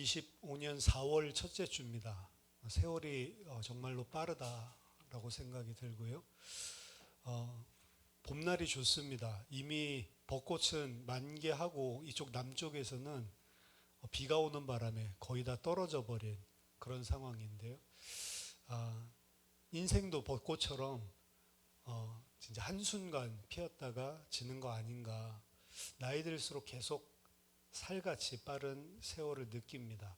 2025년 4월 첫째 주입니다. 세월이 정말로 빠르다라고 생각이 들고요. 봄날이 좋습니다. 이미 벚꽃은 만개하고 이쪽 남쪽에서는 비가 오는 바람에 거의 다 떨어져 버린 그런 상황인데요. 인생도 벚꽃처럼 진짜 한순간 피었다가 지는 거 아닌가. 나이 들수록 계속 살같이 빠른 세월을 느낍니다.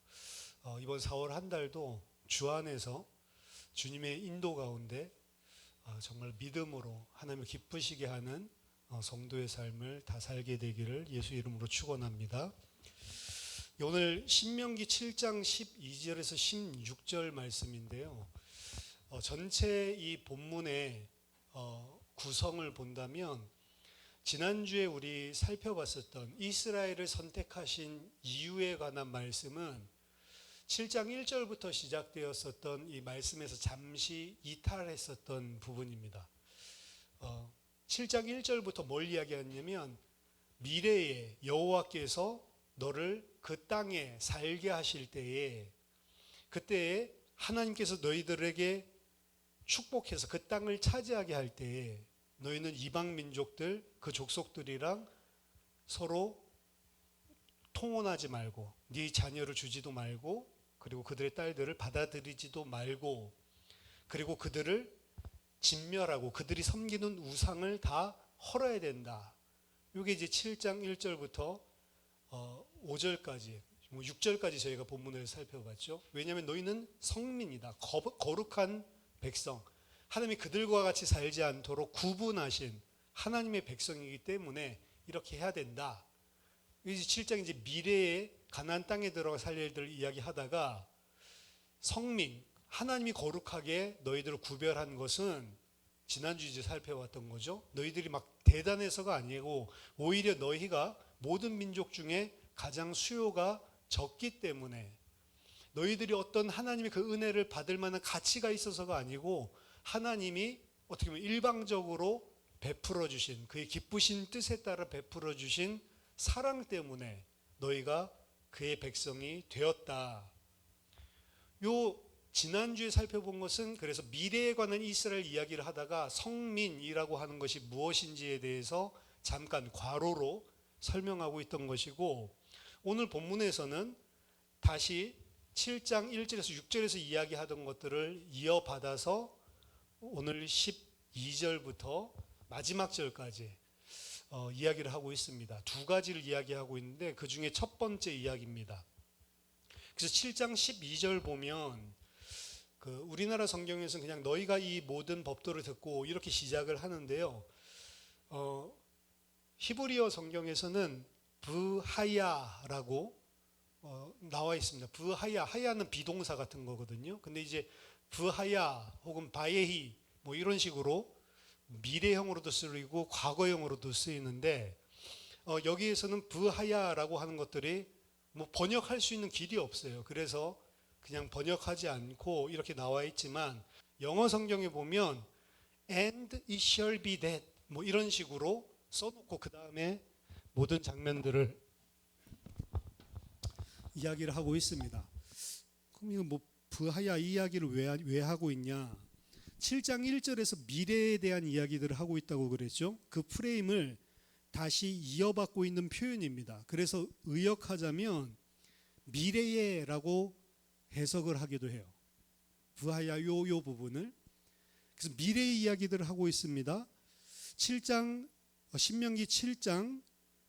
이번 4월 한 달도 주 안에서 주님의 인도 가운데 정말 믿음으로 하나님을 기쁘시게 하는 성도의 삶을 다 살게 되기를 예수 이름으로 축원합니다. 오늘 신명기 7장 12절에서 16절 말씀인데요. 전체 이 본문의 구성을 본다면 지난주에 우리 살펴봤었던 이스라엘을 선택하신 이유에 관한 말씀은 7장 1절부터 시작되었었던 이 말씀에서 잠시 이탈했었던 부분입니다. 7장 1절부터 뭘 이야기하냐면 미래에 여호와께서 너를 그 땅에 살게 하실 때에 그때에 하나님께서 너희들에게 축복해서 그 땅을 차지하게 할 때에 너희는 이방 민족들 그 족속들이랑 서로 통혼하지 말고 네 자녀를 주지도 말고 그리고 그들의 딸들을 받아들이지도 말고 그리고 그들을 진멸하고 그들이 섬기는 우상을 다 헐어야 된다. 이게 이제 7장 1절부터 5절까지 6절까지 저희가 본문을 살펴봤죠. 왜냐하면 너희는 성민이다. 거룩한 백성. 하나님이 그들과 같이 살지 않도록 구분하신 하나님의 백성이기 때문에 이렇게 해야 된다. 이제 7장 이제 미래의 가나안 땅에 들어가 살 일들을 이야기하다가 성민, 하나님이 거룩하게 너희들을 구별한 것은 지난주 이제 살펴봤던 거죠. 너희들이 막 대단해서가 아니고 오히려 너희가 모든 민족 중에 가장 수요가 적기 때문에 너희들이 어떤 하나님의 그 은혜를 받을 만한 가치가 있어서가 아니고 하나님이 어떻게 보면 일방적으로 베풀어 주신 그의 기쁘신 뜻에 따라 베풀어 주신 사랑 때문에 너희가 그의 백성이 되었다. 요 지난주에 살펴본 것은 그래서 미래에 관한 이스라엘 이야기를 하다가 성민이라고 하는 것이 무엇인지에 대해서 잠깐 과로로 설명하고 있던 것이고 오늘 본문에서는 다시 7장 1절에서 6절에서 이야기하던 것들을 이어받아서 오늘 12절부터 마지막 절까지 이야기를 하고 있습니다. 두 가지를 이야기하고 있는데 그 중에 첫 번째 이야기입니다. 그래서 7장 12절 보면 우리나라 성경에서는 그냥 너희가 이 모든 법도를 듣고 이렇게 시작을 하는데요. 히브리어 성경에서는 브하야라고 나와 있습니다. 브하야, 하야는 비동사 같은 거거든요. 근데 이제 브하야 혹은 바예히 뭐 이런 식으로 미래형으로도 쓰이고 과거형으로도 쓰이는데 여기에서는 브하야라고 하는 것들이 뭐 번역할 수 있는 길이 없어요. 그래서 그냥 번역하지 않고 이렇게 나와 있지만 영어 성경에 보면 and it shall be that 뭐 이런 식으로 써놓고 그 다음에 모든 장면들을 이야기를 하고 있습니다. 그럼 이거 뭐 브하야 이야기를 왜 하고 있냐? 7장 1절에서 미래에 대한 이야기들을 하고 있다고 그랬죠. 그 프레임을 다시 이어받고 있는 표현입니다. 그래서 의역하자면 미래에라고 해석을 하기도 해요. 브하야 요 부분을. 그래서 미래의 이야기들을 하고 있습니다. 신명기 7장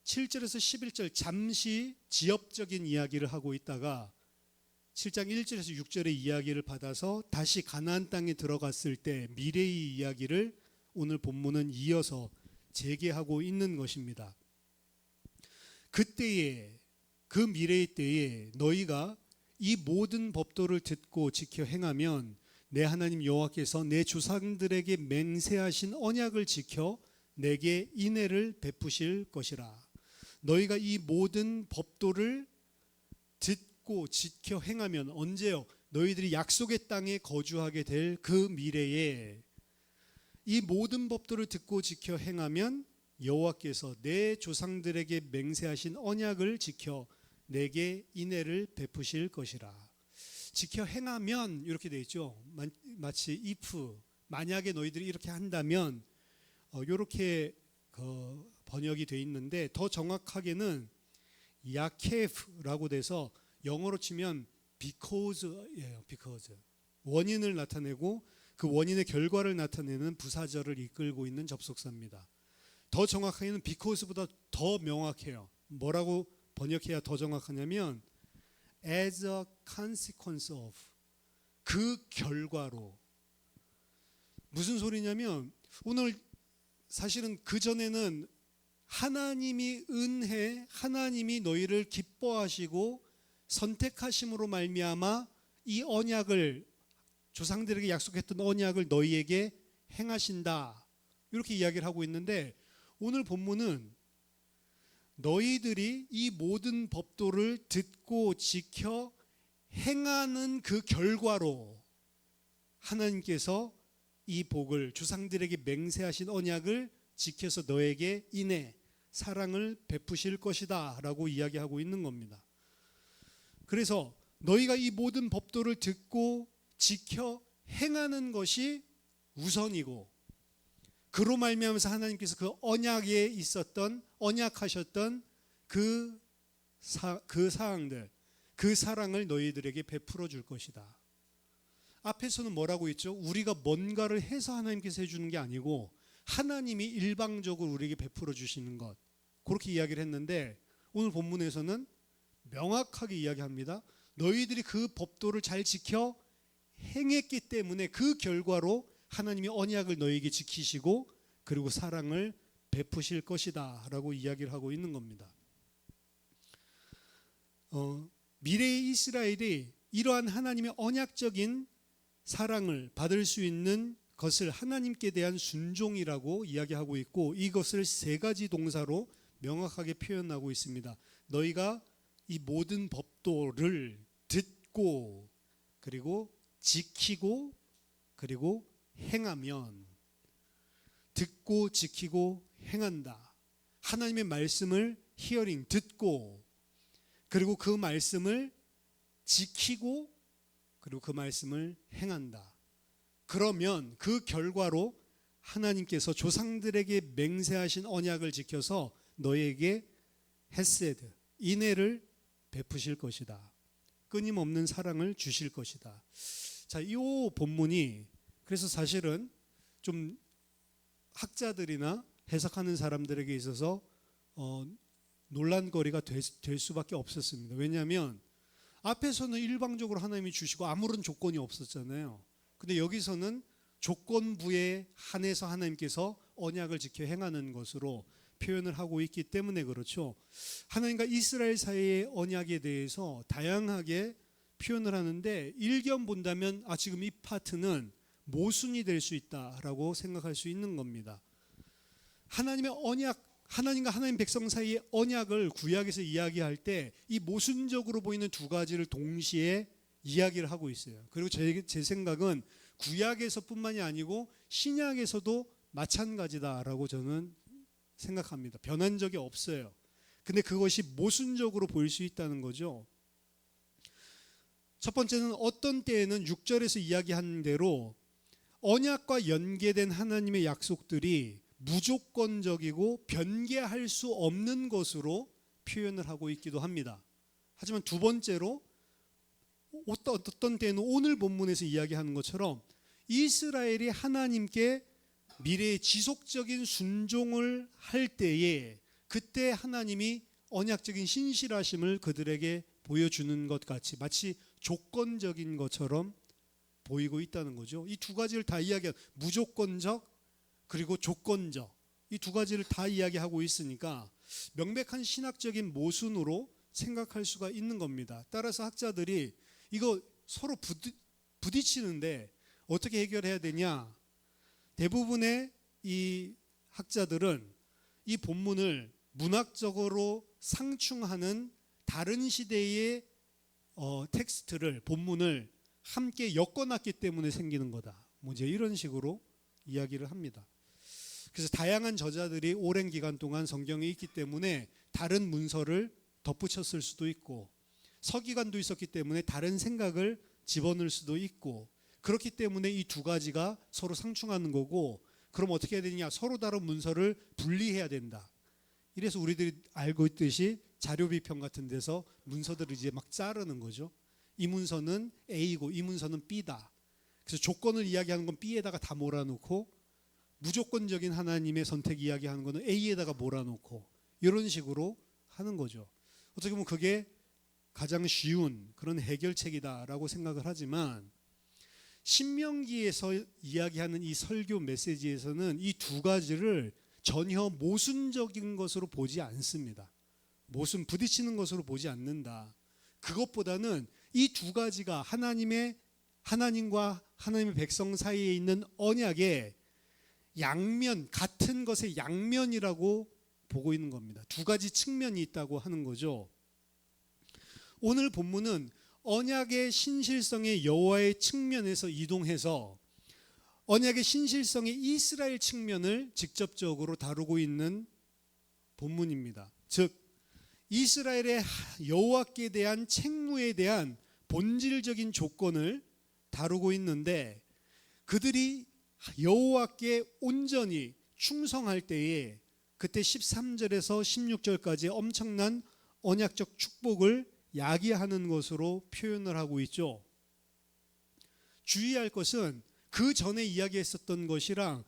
7절에서 11절 잠시 지역적인 이야기를 하고 있다가 7장 1절에서 6절의 이야기를 받아서 다시 가나안 땅에 들어갔을 때 미래의 이야기를 오늘 본문은 이어서 재개하고 있는 것입니다. 그때에 그 미래의 때에 너희가 이 모든 법도를 듣고 지켜 행하면 내 하나님 여호와께서 내 조상들에게 맹세하신 언약을 지켜 내게 인애를 베푸실 것이라. 너희가 이 모든 법도를 듣고 지켜 행하면 언제요? 너희들이 약속의 땅에 거주하게 될 그 미래에 이 모든 법도를 듣고 지켜 행하면 여호와께서 내 조상들에게 맹세하신 언약을 지켜 내게 인애를 베푸실 것이라. 지켜 행하면 이렇게 되어 있죠. 마치 if, 만약에 너희들이 이렇게 한다면 이렇게 번역이 되어 있는데, 더 정확하게는 야케프라고 돼서 영어로 치면 because예요. because. 원인을 나타내고 그 원인의 결과를 나타내는 부사절을 이끌고 있는 접속사입니다. 더 정확하게는 because보다 더 명확해요. 뭐라고 번역해야 더 정확하냐면 as a consequence of, 그 결과로. 무슨 소리냐면 오늘 사실은 그전에는 하나님이 은혜, 하나님이 너희를 기뻐하시고 선택하심으로 말미암아 이 언약을, 조상들에게 약속했던 언약을 너희에게 행하신다, 이렇게 이야기를 하고 있는데, 오늘 본문은 너희들이 이 모든 법도를 듣고 지켜 행하는 그 결과로 하나님께서 이 복을, 조상들에게 맹세하신 언약을 지켜서 너에게 인애, 사랑을 베푸실 것이다 라고 이야기하고 있는 겁니다. 그래서 너희가 이 모든 법도를 듣고 지켜 행하는 것이 우선이고, 그로 말미암아서 하나님께서 그 언약에 있었던, 언약하셨던 그 사항들, 그 사랑을 너희들에게 베풀어 줄 것이다. 앞에서는 뭐라고 했죠? 우리가 뭔가를 해서 하나님께서 해주는 게 아니고 하나님이 일방적으로 우리에게 베풀어 주시는 것, 그렇게 이야기를 했는데, 오늘 본문에서는 명확하게 이야기합니다. 너희들이 그 법도를 잘 지켜 행했기 때문에 그 결과로 하나님이 언약을 너희에게 지키시고 그리고 사랑을 베푸실 것이다 라고 이야기를 하고 있는 겁니다. 미래의 이스라엘이 이러한 하나님의 언약적인 사랑을 받을 수 있는 것을 하나님께 대한 순종이라고 이야기하고 있고, 이것을 세 가지 동사로 명확하게 표현하고 있습니다. 너희가 이 모든 법도를 듣고 그리고 지키고 그리고 행하면, 듣고 지키고 행한다. 하나님의 말씀을 히어링, 듣고, 그리고 그 말씀을 지키고, 그리고 그 말씀을 행한다. 그러면 그 결과로 하나님께서 조상들에게 맹세하신 언약을 지켜서 너에게 헤세드, 인애를 베푸실 것이다. 끊임없는 사랑을 주실 것이다. 자, 이 본문이 그래서 사실은 좀 학자들이나 해석하는 사람들에게 있어서 논란거리가 될 수밖에 없었습니다. 왜냐하면 앞에서는 일방적으로 하나님이 주시고 아무런 조건이 없었잖아요. 근데 여기서는 조건부에 한해서 하나님께서 언약을 지켜 행하는 것으로 표현을 하고 있기 때문에 그렇죠. 하나님과 이스라엘 사이의 언약에 대해서 다양하게 표현을 하는데, 일견 본다면 지금 이 파트는 모순이 될 수 있다라고 생각할 수 있는 겁니다. 하나님의 언약, 하나님과 하나님 백성 사이의 언약을 구약에서 이야기할 때 이 모순적으로 보이는 두 가지를 동시에 이야기를 하고 있어요. 그리고 제 생각은 구약에서뿐만이 아니고 신약에서도 마찬가지다라고 저는 생각합니다. 변한 적이 없어요. 근데 그것이 모순적으로 보일 수 있다는 거죠. 첫 번째는 어떤 때에는 6절에서 이야기한 대로 언약과 연계된 하나님의 약속들이 무조건적이고 변개할 수 없는 것으로 표현을 하고 있기도 합니다. 하지만 두 번째로 어떤 때는 오늘 본문에서 이야기하는 것처럼 이스라엘이 하나님께 미래의 지속적인 순종을 할 때에 그때 하나님이 언약적인 신실하심을 그들에게 보여주는 것 같이 마치 조건적인 것처럼 보이고 있다는 거죠. 이 두 가지를 다 이야기한, 무조건적 그리고 조건적, 이 두 가지를 다 이야기하고 있으니까 명백한 신학적인 모순으로 생각할 수가 있는 겁니다. 따라서 학자들이 이거 서로 부딪히는데 어떻게 해결해야 되냐? 대부분의 이 학자들은 이 본문을 문학적으로 상충하는 다른 시대의 텍스트를, 본문을 함께 엮어놨기 때문에 생기는 거다. 뭐 이제 이런 식으로 이야기를 합니다. 그래서 다양한 저자들이 오랜 기간 동안 성경에 있기 때문에 다른 문서를 덧붙였을 수도 있고, 서기관도 있었기 때문에 다른 생각을 집어넣을 수도 있고, 그렇기 때문에 이 두 가지가 서로 상충하는 거고, 그럼 어떻게 해야 되느냐? 서로 다른 문서를 분리해야 된다. 이래서 우리들이 알고 있듯이 자료 비평 같은 데서 문서들을 이제 막 자르는 거죠. 이 문서는 A고 이 문서는 B다. 그래서 조건을 이야기하는 건 B에다가 다 몰아놓고, 무조건적인 하나님의 선택 이야기하는 거는 A에다가 몰아놓고, 이런 식으로 하는 거죠. 어떻게 보면 그게 가장 쉬운 그런 해결책이다라고 생각을 하지만, 신명기에서 이야기하는 이 설교 메시지에서는 이 두 가지를 전혀 모순적인 것으로 보지 않습니다. 모순, 부딪히는 것으로 보지 않는다. 그것보다는 이 두 가지가 하나님과 하나님의 백성 사이에 있는 언약의 양면, 같은 것의 양면이라고 보고 있는 겁니다. 두 가지 측면이 있다고 하는 거죠. 오늘 본문은 언약의 신실성의 여호와의 측면에서 이동해서 언약의 신실성의 이스라엘 측면을 직접적으로 다루고 있는 본문입니다. 즉 이스라엘의 여호와께 대한 책무에 대한 본질적인 조건을 다루고 있는데, 그들이 여호와께 온전히 충성할 때에 그때 13절에서 16절까지 엄청난 언약적 축복을 야기하는 것으로 표현을 하고 있죠. 주의할 것은 그 전에 이야기했었던 것이랑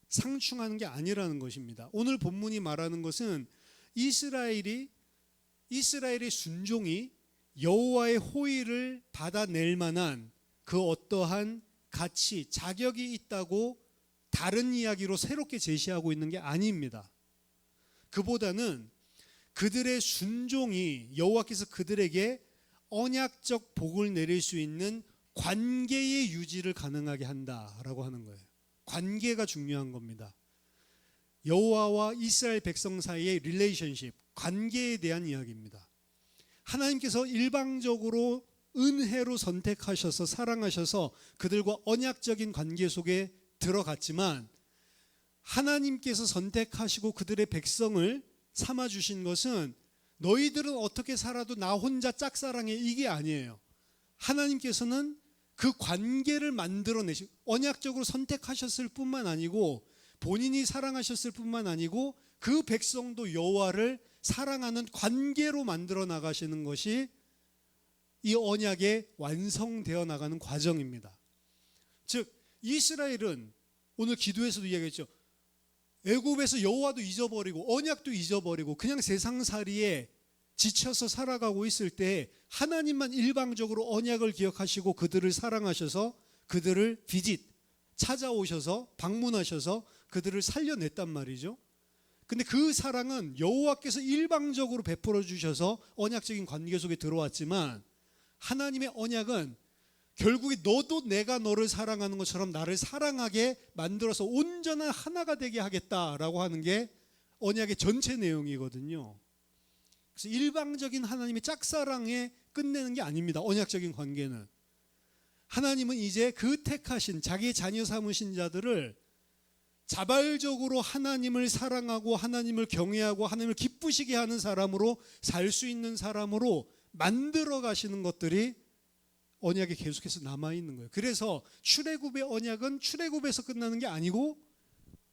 상충하는 게 아니라는 것입니다. 오늘 본문이 말하는 것은 이스라엘의 순종이 여호와의 호의를 받아낼 만한 그 어떠한 가치, 자격이 있다고 다른 이야기로 새롭게 제시하고 있는 게 아닙니다. 그보다는 그들의 순종이 여호와께서 그들에게 언약적 복을 내릴 수 있는 관계의 유지를 가능하게 한다라고 하는 거예요. 관계가 중요한 겁니다. 여호와와 이스라엘 백성 사이의 릴레이션십, 관계에 대한 이야기입니다. 하나님께서 일방적으로 은혜로 선택하셔서 사랑하셔서 그들과 언약적인 관계 속에 들어갔지만, 하나님께서 선택하시고 그들의 백성을 삼아주신 것은 너희들은 어떻게 살아도 나 혼자 짝사랑해, 이게 아니에요. 하나님께서는 그 관계를 만들어내시고 언약적으로 선택하셨을 뿐만 아니고 본인이 사랑하셨을 뿐만 아니고 그 백성도 여호와를 사랑하는 관계로 만들어 나가시는 것이 이 언약의 완성되어 나가는 과정입니다. 즉 이스라엘은 오늘 기도에서도 이야기했죠. 애굽에서 여호와도 잊어버리고 언약도 잊어버리고 그냥 세상살이에 지쳐서 살아가고 있을 때 하나님만 일방적으로 언약을 기억하시고 그들을 사랑하셔서 그들을 찾아오셔서 방문하셔서 그들을 살려냈단 말이죠. 근데 그 사랑은 여호와께서 일방적으로 베풀어 주셔서 언약적인 관계 속에 들어왔지만, 하나님의 언약은 결국에 너도 내가 너를 사랑하는 것처럼 나를 사랑하게 만들어서 온전한 하나가 되게 하겠다라고 하는 게 언약의 전체 내용이거든요. 그래서 일방적인 하나님의 짝사랑에 끝내는 게 아닙니다. 언약적인 관계는. 하나님은 이제 그 택하신 자기의 자녀 삼으신 자들을 자발적으로 하나님을 사랑하고 하나님을 경외하고 하나님을 기쁘시게 하는 사람으로 살 수 있는 사람으로 만들어 가시는 것들이 언약이 계속해서 남아있는 거예요. 그래서 출애굽의 언약은 출애굽에서 끝나는 게 아니고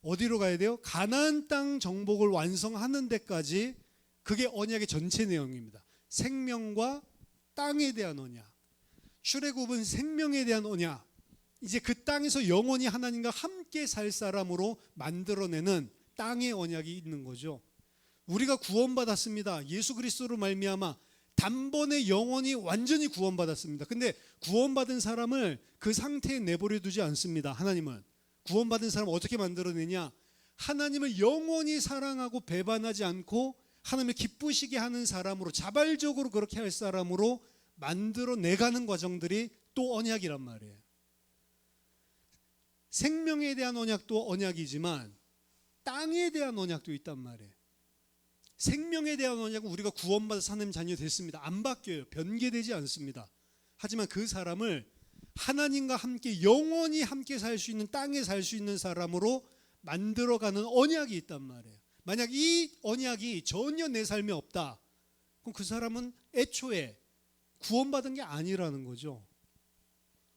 어디로 가야 돼요? 가나안 땅 정복을 완성하는 데까지, 그게 언약의 전체 내용입니다. 생명과 땅에 대한 언약. 출애굽은 생명에 대한 언약. 이제 그 땅에서 영원히 하나님과 함께 살 사람으로 만들어내는 땅의 언약이 있는 거죠. 우리가 구원받았습니다. 예수 그리스도로 말미암아 단번에 영원히 완전히 구원받았습니다. 근데 구원받은 사람을 그 상태에 내버려 두지 않습니다. 하나님은 구원받은 사람을 어떻게 만들어내냐? 하나님을 영원히 사랑하고 배반하지 않고 하나님을 기쁘시게 하는 사람으로, 자발적으로 그렇게 할 사람으로 만들어내가는 과정들이 또 언약이란 말이에요. 생명에 대한 언약도 언약이지만 땅에 대한 언약도 있단 말이에요. 생명에 대한 언약은 우리가 구원받아서 하나님 자녀 됐습니다. 안 바뀌어요. 변개되지 않습니다. 하지만 그 사람을 하나님과 함께 영원히 함께 살 수 있는, 땅에 살 수 있는 사람으로 만들어가는 언약이 있단 말이에요. 만약 이 언약이 전혀 내 삶에 없다, 그럼 그 사람은 애초에 구원받은 게 아니라는 거죠.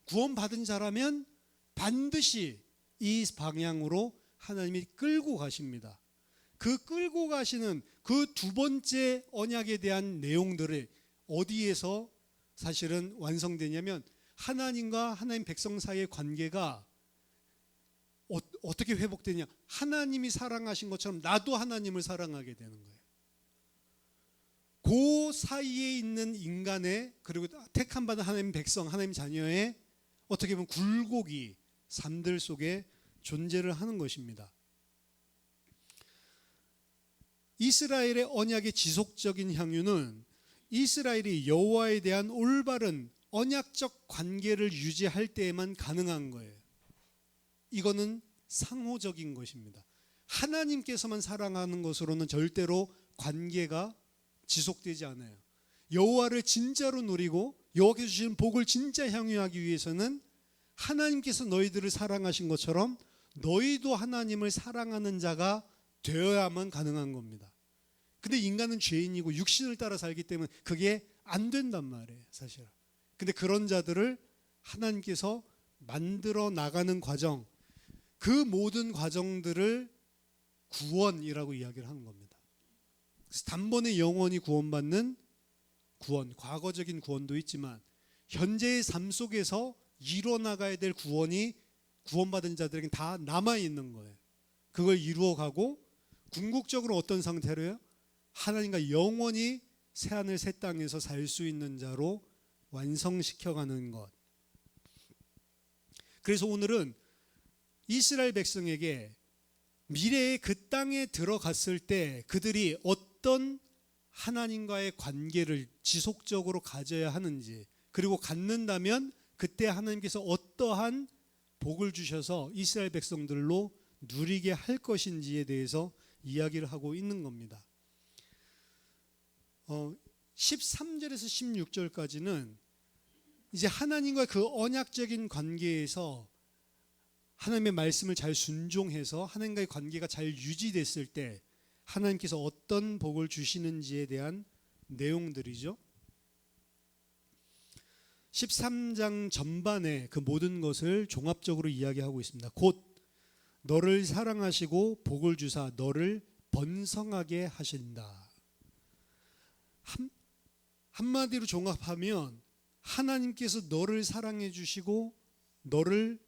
구원받은 자라면 반드시 이 방향으로 하나님이 끌고 가십니다. 그 끌고 가시는 그 두 번째 언약에 대한 내용들을 어디에서 사실은 완성되냐면 하나님과 하나님 백성 사이의 관계가 어떻게 회복되냐. 하나님이 사랑하신 것처럼 나도 하나님을 사랑하게 되는 거예요. 그 사이에 있는 인간의 그리고 택함 받은 하나님 백성, 하나님 자녀의 어떻게 보면 굴곡이 삶들 속에 존재를 하는 것입니다. 이스라엘의 언약의 지속적인 향유는 이스라엘이 여호와에 대한 올바른 언약적 관계를 유지할 때에만 가능한 거예요. 이거는 상호적인 것입니다. 하나님께서만 사랑하는 것으로는 절대로 관계가 지속되지 않아요. 여호와를 진짜로 누리고 여호와께서 주시는 복을 진짜 향유하기 위해서는 하나님께서 너희들을 사랑하신 것처럼 너희도 하나님을 사랑하는 자가 되어야만 가능한 겁니다. 근데 인간은 죄인이고 육신을 따라 살기 때문에 그게 안 된단 말이에요, 사실. 근데 그런 자들을 하나님께서 만들어 나가는 과정, 그 모든 과정들을 구원이라고 이야기를 하는 겁니다. 그래서 단번에 영원히 구원받는 구원, 과거적인 구원도 있지만 현재의 삶 속에서 이뤄나가야 될 구원이 구원받은 자들에게 다 남아있는 거예요. 그걸 이루어가고 궁극적으로 어떤 상태로요? 하나님과 영원히 새하늘 새 땅에서 살 수 있는 자로 완성시켜가는 것. 그래서 오늘은 이스라엘 백성에게 미래의 그 땅에 들어갔을 때 그들이 어떤 하나님과의 관계를 지속적으로 가져야 하는지, 그리고 갖는다면 그때 하나님께서 어떠한 복을 주셔서 이스라엘 백성들로 누리게 할 것인지에 대해서 이야기를 하고 있는 겁니다. 13절에서 16절까지는 이제 하나님과 그 언약적인 관계에서 하나님의 말씀을 잘 순종해서 하나님과의 관계가 잘 유지됐을 때 하나님께서 어떤 복을 주시는지에 대한 내용들이죠. 13장 전반에 그 모든 것을 종합적으로 이야기하고 있습니다. 곧 너를 사랑하시고 복을 주사 너를 번성하게 하신다. 한마디로 종합하면 하나님께서 너를 사랑해 주시고 너를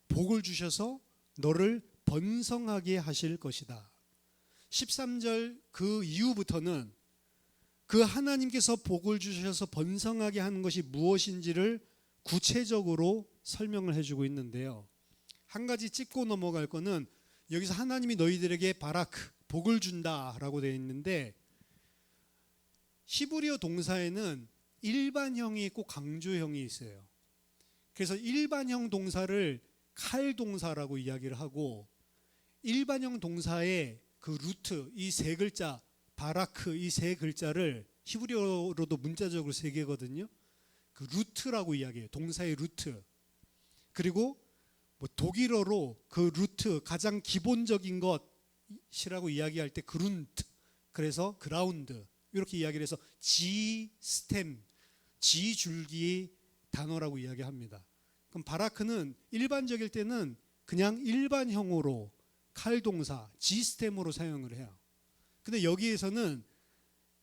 복을 주셔서 너를 번성하게 하실 것이다. 13절 그 이후부터는 그 하나님께서 복을 주셔서 번성하게 하는 것이 무엇인지를 구체적으로 설명을 해주고 있는데요. 한 가지 짚고 넘어갈 거는 여기서 하나님이 너희들에게 바라크, 복을 준다라고 되어 있는데 히브리어 동사에는 일반형이 있고 강조형이 있어요. 그래서 일반형 동사를 칼 동사라고 이야기를 하고 일반형 동사의 그 루트, 이 세 글자 바라크, 이 세 글자를 히브리어로도 문자적으로 세 개거든요. 그 루트라고 이야기해요. 동사의 루트. 그리고 뭐 독일어로 그 루트, 가장 기본적인 것이라고 이야기할 때 그룬트, 그래서 그라운드 이렇게 이야기를 해서 지 스템, 지 줄기 단어라고 이야기합니다. 그럼 바라크는 일반적일 때는 그냥 일반형으로 칼 동사, 지 스템으로 사용을 해요. 근데 여기에서는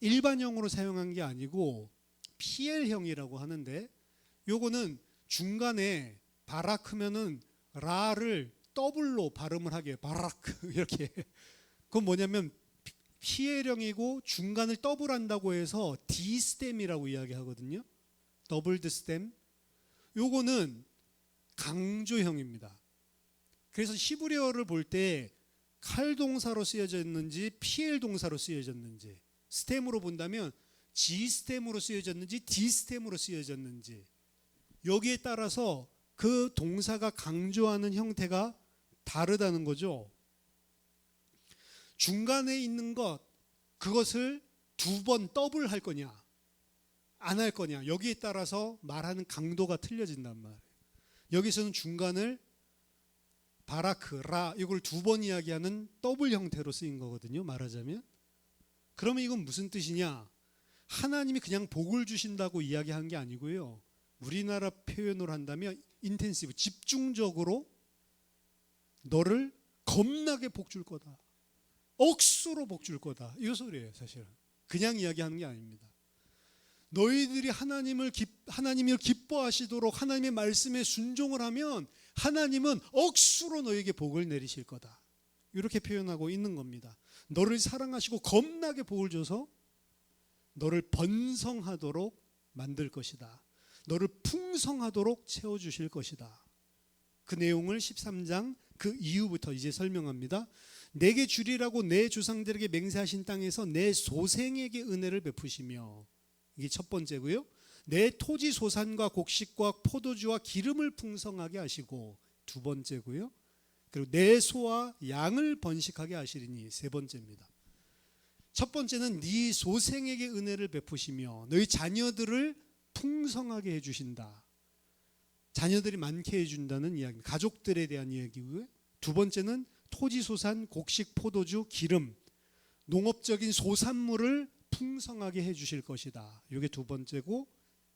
일반형으로 사용한 게 아니고 PL형이라고 하는데 요거는 중간에 바라크면은 라를 더블로 발음을 하게 바라크 이렇게. 그건 뭐냐면 PL형이고 중간을 더블한다고 해서 D 스템이라고 이야기하거든요. 더블드 스템. 요거는 강조형입니다. 그래서 히브리어를 볼 때 칼 동사로 쓰여졌는지 PL 동사로 쓰여졌는지, 스템으로 본다면 G 스템으로 쓰여졌는지 D 스템으로 쓰여졌는지, 여기에 따라서 그 동사가 강조하는 형태가 다르다는 거죠. 중간에 있는 그것을 두 번 더블 할 거냐 안 할 거냐, 여기에 따라서 말하는 강도가 틀려진단 말이에요. 여기서는 중간을 바라크, 라 이걸 두 번 이야기하는 더블 형태로 쓰인 거거든요, 말하자면. 그러면 이건 무슨 뜻이냐? 하나님이 그냥 복을 주신다고 이야기한 게 아니고요. 우리나라 표현으로 한다면 인텐시브, 집중적으로 너를 겁나게 복 줄 거다. 억수로 복 줄 거다. 이 소리예요, 사실은. 그냥 이야기하는 게 아닙니다. 너희들이 하나님을 기뻐하시도록 하나님의 말씀에 순종을 하면 하나님은 억수로 너에게 복을 내리실 거다. 이렇게 표현하고 있는 겁니다. 너를 사랑하시고 겁나게 복을 줘서 너를 번성하도록 만들 것이다. 너를 풍성하도록 채워주실 것이다. 그 내용을 13장 그 이후부터 이제 설명합니다. 내게 주리라고 내 조상들에게 맹세하신 땅에서 내 소생에게 은혜를 베푸시며, 이게 첫 번째고요. 내 토지 소산과 곡식과 포도주와 기름을 풍성하게 하시고, 두 번째고요. 그리고 내 소와 양을 번식하게 하시리니, 세 번째입니다. 첫 번째는 네 소생에게 은혜를 베푸시며 너희 자녀들을 풍성하게 해주신다. 자녀들이 많게 해준다는 이야기, 가족들에 대한 이야기고요. 두 번째는 토지 소산, 곡식, 포도주, 기름, 농업적인 소산물을 풍성하게 해주실 것이다. 이게 두 번째고,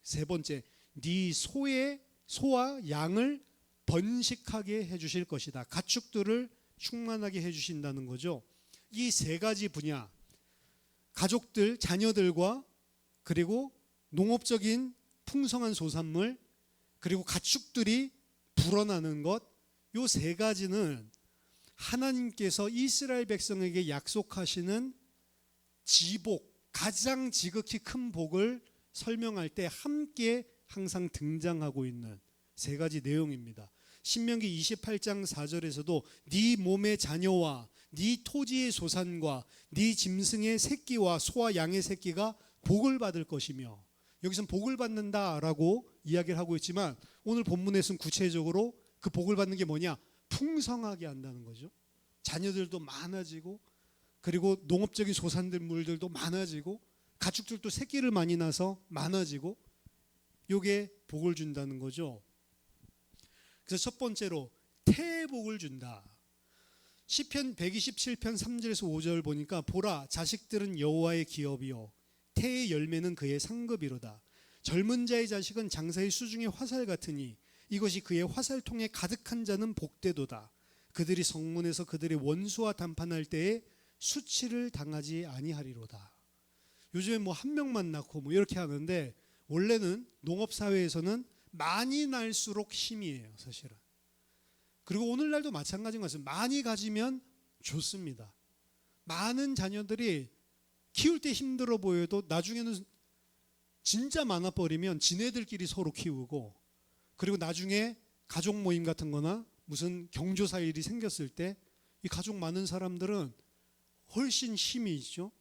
세 번째, 네 소와 양을 번식하게 해주실 것이다. 가축들을 충만하게 해주신다는 거죠. 이 세 가지 분야, 가족들, 자녀들과 그리고 농업적인 풍성한 소산물, 그리고 가축들이 불어나는 것, 요 세 가지는 하나님께서 이스라엘 백성에게 약속하시는 지복, 가장 지극히 큰 복을 설명할 때 함께 항상 등장하고 있는 세 가지 내용입니다. 신명기 28장 4절에서도 네 몸의 자녀와 네 토지의 소산과 네 짐승의 새끼와 소와 양의 새끼가 복을 받을 것이며, 여기서는 복을 받는다라고 이야기를 하고 있지만 오늘 본문에서는 구체적으로 그 복을 받는 게 뭐냐? 풍성하게 한다는 거죠. 자녀들도 많아지고, 그리고 농업적인 소산물들도 많아지고, 가축들도 새끼를 많이 낳아서 많아지고, 요게 복을 준다는 거죠. 그래서 첫 번째로 태의 복을 준다. 시편 127편 3절에서 5절 보니까 보라, 자식들은 여호와의 기업이요 태의 열매는 그의 상급이로다. 젊은 자의 자식은 장사의 수중의 화살 같으니 이것이 그의 화살통에 가득한 자는 복되도다. 그들이 성문에서 그들의 원수와 담판할 때에 수치를 당하지 아니하리로다. 요즘에 뭐 한 명만 낳고 뭐 이렇게 하는데, 원래는 농업 사회에서는 많이 날수록 힘이에요, 사실은. 그리고 오늘날도 마찬가지인 것 같습니다. 많이 가지면 좋습니다. 많은 자녀들이 키울 때 힘들어 보여도 나중에는 진짜 많아 버리면 지네들끼리 서로 키우고, 그리고 나중에 가족 모임 같은 거나 무슨 경조사 일이 생겼을 때 이 가족 많은 사람들은 훨씬 힘이 있죠.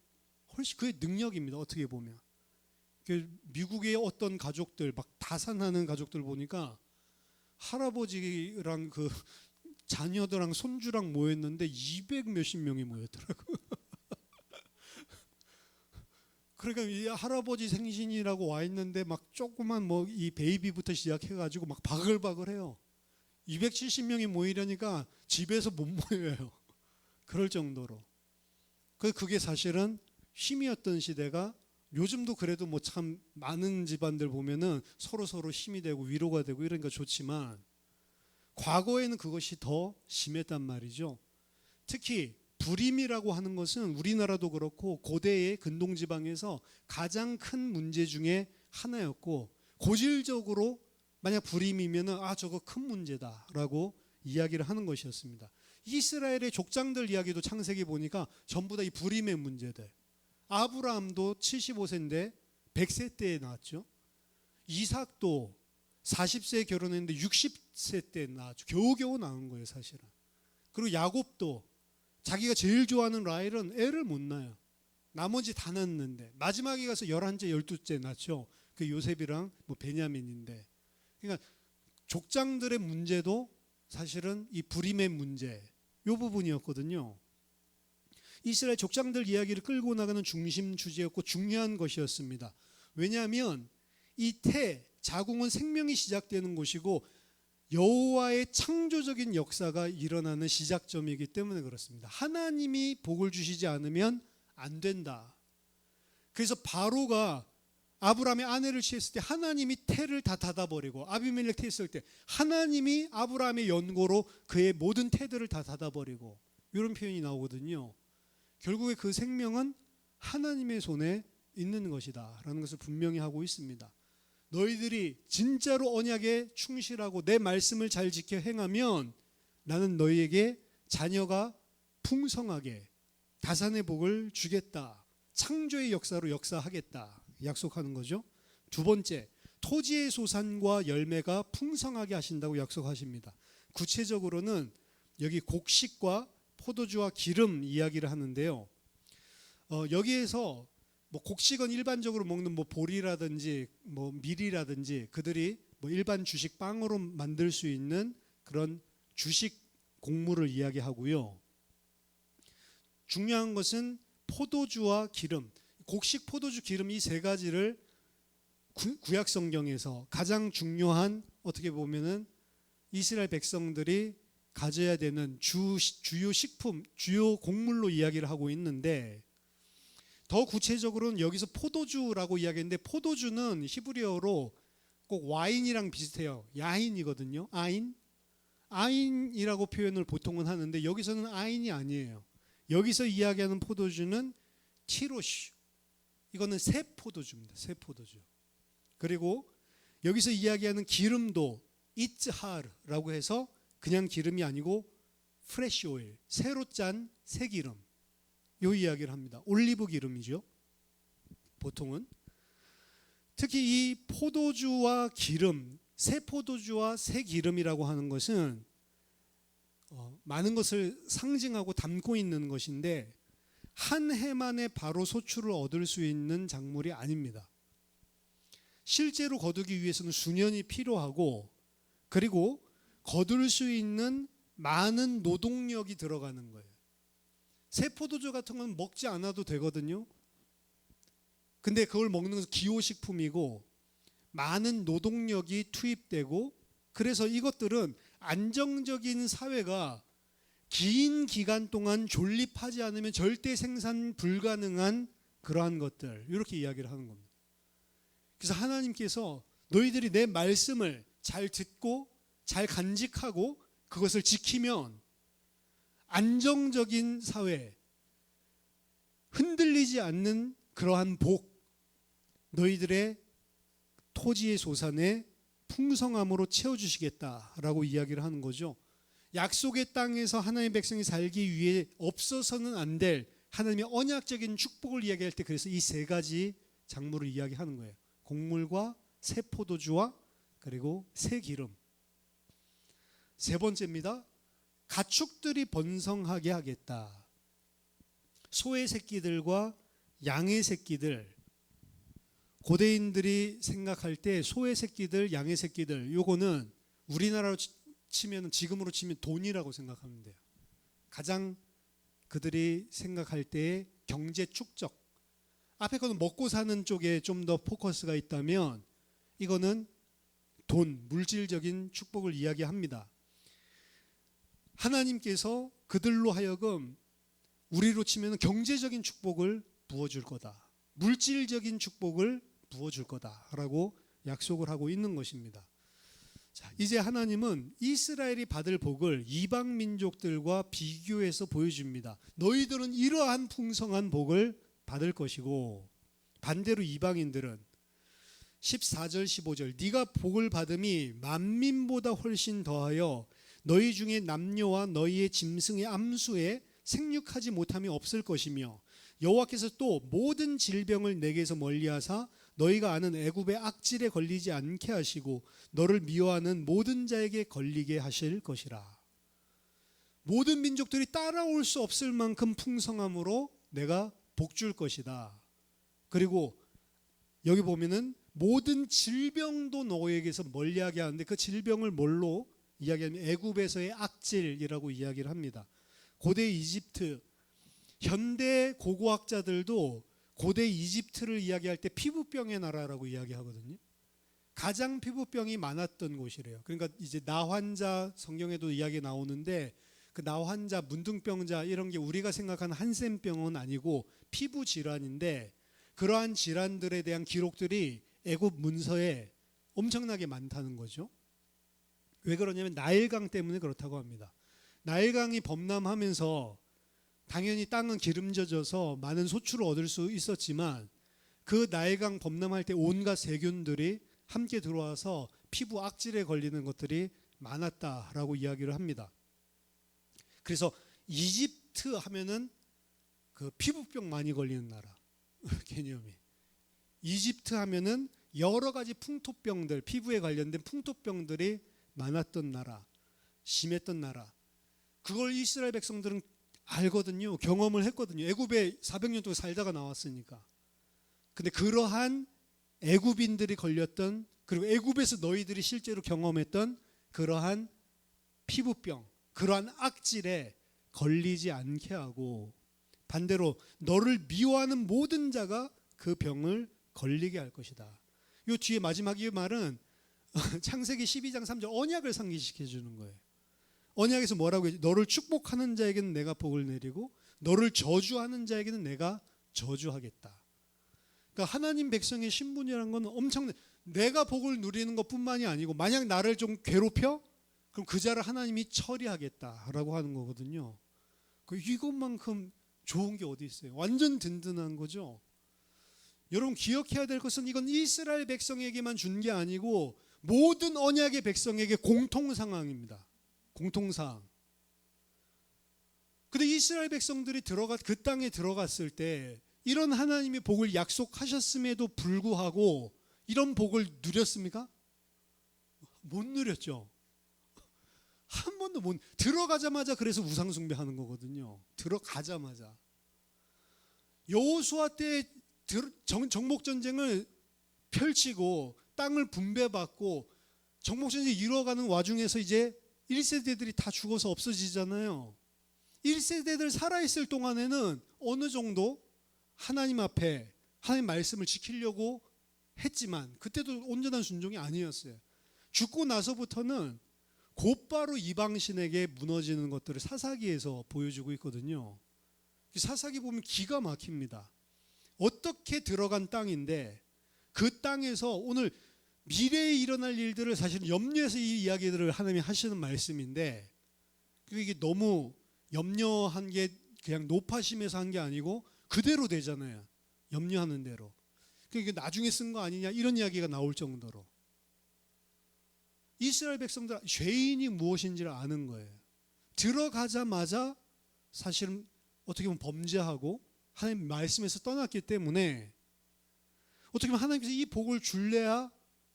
훨씬 그게 능력입니다, 어떻게 보면. 미국의 어떤 가족들, 막 다산하는 가족들 보니까 할아버지랑 그 자녀들랑 손주랑 모였는데 200 몇십 명이 모였더라고. 그러니까 이 할아버지 생신이라고 와 있는데 막 조그만 뭐 이 베이비부터 시작해가지고 막 바글바글해요. 270명이 모이려니까 집에서 못 모여요. 그럴 정도로. 그게 사실은 힘이었던 시대가, 요즘도 그래도 뭐 참 많은 집안들 보면은 서로 힘이 되고 위로가 되고 이러니까 좋지만, 과거에는 그것이 더 심했단 말이죠. 특히 불임이라고 하는 것은 우리나라도 그렇고 고대의 근동지방에서 가장 큰 문제 중에 하나였고, 고질적으로 만약 불임이면은 저거 큰 문제다라고 이야기를 하는 것이었습니다. 이스라엘의 족장들 이야기도 창세기 보니까 전부 다 이 불임의 문제들. 아브라함도 75세인데 100세 때에 낳았죠. 이삭도 40세에 결혼했는데 60세 때 낳았죠. 겨우겨우 낳은 거예요, 사실은. 그리고 야곱도 자기가 제일 좋아하는 라헬은 애를 못 낳아요. 나머지 다 낳았는데 마지막에 가서 11째, 12째 낳죠. 그 요셉이랑 뭐 베냐민인데. 그러니까 족장들의 문제도 사실은 이 불임의 문제, 이 부분이었거든요. 이스라엘 족장들 이야기를 끌고 나가는 중심 주제였고 중요한 것이었습니다. 왜냐하면 이 자궁은 생명이 시작되는 곳이고 여호와의 창조적인 역사가 일어나는 시작점이기 때문에 그렇습니다. 하나님이 복을 주시지 않으면 안 된다. 그래서 바로가 아브라함의 아내를 취했을 때 하나님이 태를 다 닫아버리고, 아비멜렉 태했을 때 하나님이 아브라함의 연고로 그의 모든 태들을 다 닫아버리고, 이런 표현이 나오거든요. 결국에 그 생명은 하나님의 손에 있는 것이다 라는 것을 분명히 하고 있습니다. 너희들이 진짜로 언약에 충실하고 내 말씀을 잘 지켜 행하면 나는 너희에게 자녀가 풍성하게 다산의 복을 주겠다. 창조의 역사로 역사하겠다. 약속하는 거죠. 두 번째, 토지의 소산과 열매가 풍성하게 하신다고 약속하십니다. 구체적으로는 여기 곡식과 포도주와 기름 이야기를 하는데요. 여기에서 뭐 곡식은 일반적으로 먹는 뭐 보리라든지 뭐 밀이라든지 그들이 뭐 일반 주식 빵으로 만들 수 있는 그런 주식 곡물을 이야기하고요. 중요한 것은 포도주와 기름, 곡식, 포도주, 기름 이 세 가지를 구약 성경에서 가장 중요한, 어떻게 보면은 이스라엘 백성들이 가져야 되는 주요 식품, 주요 곡물로 이야기를 하고 있는데, 더 구체적으로는 여기서 포도주라고 이야기했는데, 포도주는 히브리어로 꼭 와인이랑 비슷해요. 야인이거든요. 아인이라고 표현을 보통은 하는데 여기서는 아인이 아니에요. 여기서 이야기하는 포도주는 티로슈, 이거는 새 포도주입니다. 새 포도주. 그리고 여기서 이야기하는 기름도 이츠하르라고 해서 그냥 기름이 아니고 프레시 오일, 새로 짠 새 기름, 요 이야기를 합니다. 올리브 기름이죠. 보통은. 특히 이 포도주와 기름, 새 포도주와 새 기름이라고 하는 것은 많은 것을 상징하고 담고 있는 것인데, 한 해만에 바로 소출을 얻을 수 있는 작물이 아닙니다. 실제로 거두기 위해서는 수년이 필요하고, 그리고 거둘 수 있는 많은 노동력이 들어가는 거예요. 새 포도주 같은 건 먹지 않아도 되거든요. 근데 그걸 먹는 것은 기호식품이고 많은 노동력이 투입되고, 그래서 이것들은 안정적인 사회가 긴 기간 동안 존립하지 않으면 절대 생산 불가능한 그러한 것들, 이렇게 이야기를 하는 겁니다. 그래서 하나님께서 너희들이 내 말씀을 잘 듣고 잘 간직하고 그것을 지키면 안정적인 사회, 흔들리지 않는 그러한 복, 너희들의 토지의 소산에 풍성함으로 채워주시겠다라고 이야기를 하는 거죠. 약속의 땅에서 하나님의 백성이 살기 위해 없어서는 안 될 하나님의 언약적인 축복을 이야기할 때, 그래서 이 세 가지 작물을 이야기하는 거예요. 곡물과 새 포도주와 그리고 새 기름. 세 번째입니다. 가축들이 번성하게 하겠다. 소의 새끼들과 양의 새끼들, 고대인들이 생각할 때 소의 새끼들, 양의 새끼들, 요거는 우리나라로 치면, 지금으로 치면 돈이라고 생각하면 돼요. 가장 그들이 생각할 때의 경제 축적, 앞에 거는 먹고 사는 쪽에 좀 더 포커스가 있다면 이거는 돈, 물질적인 축복을 이야기합니다. 하나님께서 그들로 하여금 우리로 치면 경제적인 축복을 부어줄 거다, 물질적인 축복을 부어줄 거다라고 약속을 하고 있는 것입니다. 자, 이제 하나님은 이스라엘이 받을 복을 이방 민족들과 비교해서 보여줍니다. 너희들은 이러한 풍성한 복을 받을 것이고, 반대로 이방인들은 14절 15절 네가 복을 받음이 만민보다 훨씬 더하여 너희 중에 남녀와 너희의 짐승의 암수에 생육하지 못함이 없을 것이며, 여호와께서 또 모든 질병을 내게서 멀리하사 너희가 아는 애굽의 악질에 걸리지 않게 하시고 너를 미워하는 모든 자에게 걸리게 하실 것이라. 모든 민족들이 따라올 수 없을 만큼 풍성함으로 내가 복 줄 것이다. 그리고 여기 보면은 모든 질병도 너에게서 멀리하게 하는데, 그 질병을 뭘로 이야기하면 애굽에서의 악질이라고 이야기를 합니다. 고대 이집트, 현대 고고학자들도 고대 이집트를 이야기할 때 피부병의 나라라고 이야기하거든요. 가장 피부병이 많았던 곳이래요. 그러니까 이제 나환자, 성경에도 이야기 나오는데 그 나환자, 문둥병자 이런 게 우리가 생각하는 한센병은 아니고 피부 질환인데, 그러한 질환들에 대한 기록들이 애굽 문서에 엄청나게 많다는 거죠. 왜 그러냐면 나일강 때문에 그렇다고 합니다. 나일강이 범람하면서 당연히 땅은 기름져져서 많은 소출을 얻을 수 있었지만 그 나일강 범람할 때 온갖 세균들이 함께 들어와서 피부 악질에 걸리는 것들이 많았다라고 이야기를 합니다. 그래서 이집트 하면은 그 피부병 많이 걸리는 나라 개념이. 이집트 하면은 여러 가지 풍토병들, 피부에 관련된 풍토병들이 많았던 나라, 심했던 나라. 그걸 이스라엘 백성들은 알거든요. 경험을 했거든요. 애굽에 400년 동안 살다가 나왔으니까. 근데 그러한 애굽인들이 걸렸던, 그리고 애굽에서 너희들이 실제로 경험했던 그러한 피부병, 그러한 악질에 걸리지 않게 하고 반대로 너를 미워하는 모든 자가 그 병을 걸리게 할 것이다. 이 뒤에 마지막 이 말은 창세기 12장 3절 언약을 상기시켜 주는 거예요. 언약에서 뭐라고 했지? 너를 축복하는 자에게는 내가 복을 내리고 너를 저주하는 자에게는 내가 저주하겠다. 그러니까 하나님 백성의 신분이라는 건 엄청난, 내가 복을 누리는 것뿐만이 아니고 만약 나를 좀 괴롭혀? 그럼 그 자를 하나님이 처리하겠다라고 하는 거거든요. 이것만큼 좋은 게 어디 있어요? 완전 든든한 거죠. 여러분 기억해야 될 것은 이건 이스라엘 백성에게만 준 게 아니고 모든 언약의 백성에게 공통 상황입니다. 공통사항. 근데 이스라엘 백성들이 그 땅에 들어갔을 때 이런 하나님의 복을 약속하셨음에도 불구하고 이런 복을 누렸습니까? 못 누렸죠. 한 번도 못. 들어가자마자 그래서 우상 숭배하는 거거든요. 들어가자마자. 여호수아 때 정복 전쟁을 펼치고 땅을 분배받고 정복 전쟁이 이루어가는 와중에서 이제 1세대들이 다 죽어서 없어지잖아요. 1세대들 살아있을 동안에는 어느 정도 하나님 앞에 하나님 말씀을 지키려고 했지만 그때도 온전한 순종이 아니었어요. 죽고 나서부터는 곧바로 이방신에게 무너지는 것들을 사사기에서 보여주고 있거든요. 사사기 보면 기가 막힙니다. 어떻게 들어간 땅인데 그 땅에서 오늘 미래에 일어날 일들을 사실 염려해서 이 이야기들을 하나님이 하시는 말씀인데 이게 너무 염려한 게 그냥 높아심에서 한 게 아니고 그대로 되잖아요. 염려하는 대로. 그게 나중에 쓴 거 아니냐 이런 이야기가 나올 정도로 이스라엘 백성들 죄인이 무엇인지를 아는 거예요. 들어가자마자 사실은 어떻게 보면 범죄하고 하나님 말씀에서 떠났기 때문에 어떻게 보면 하나님께서 이 복을 줄래야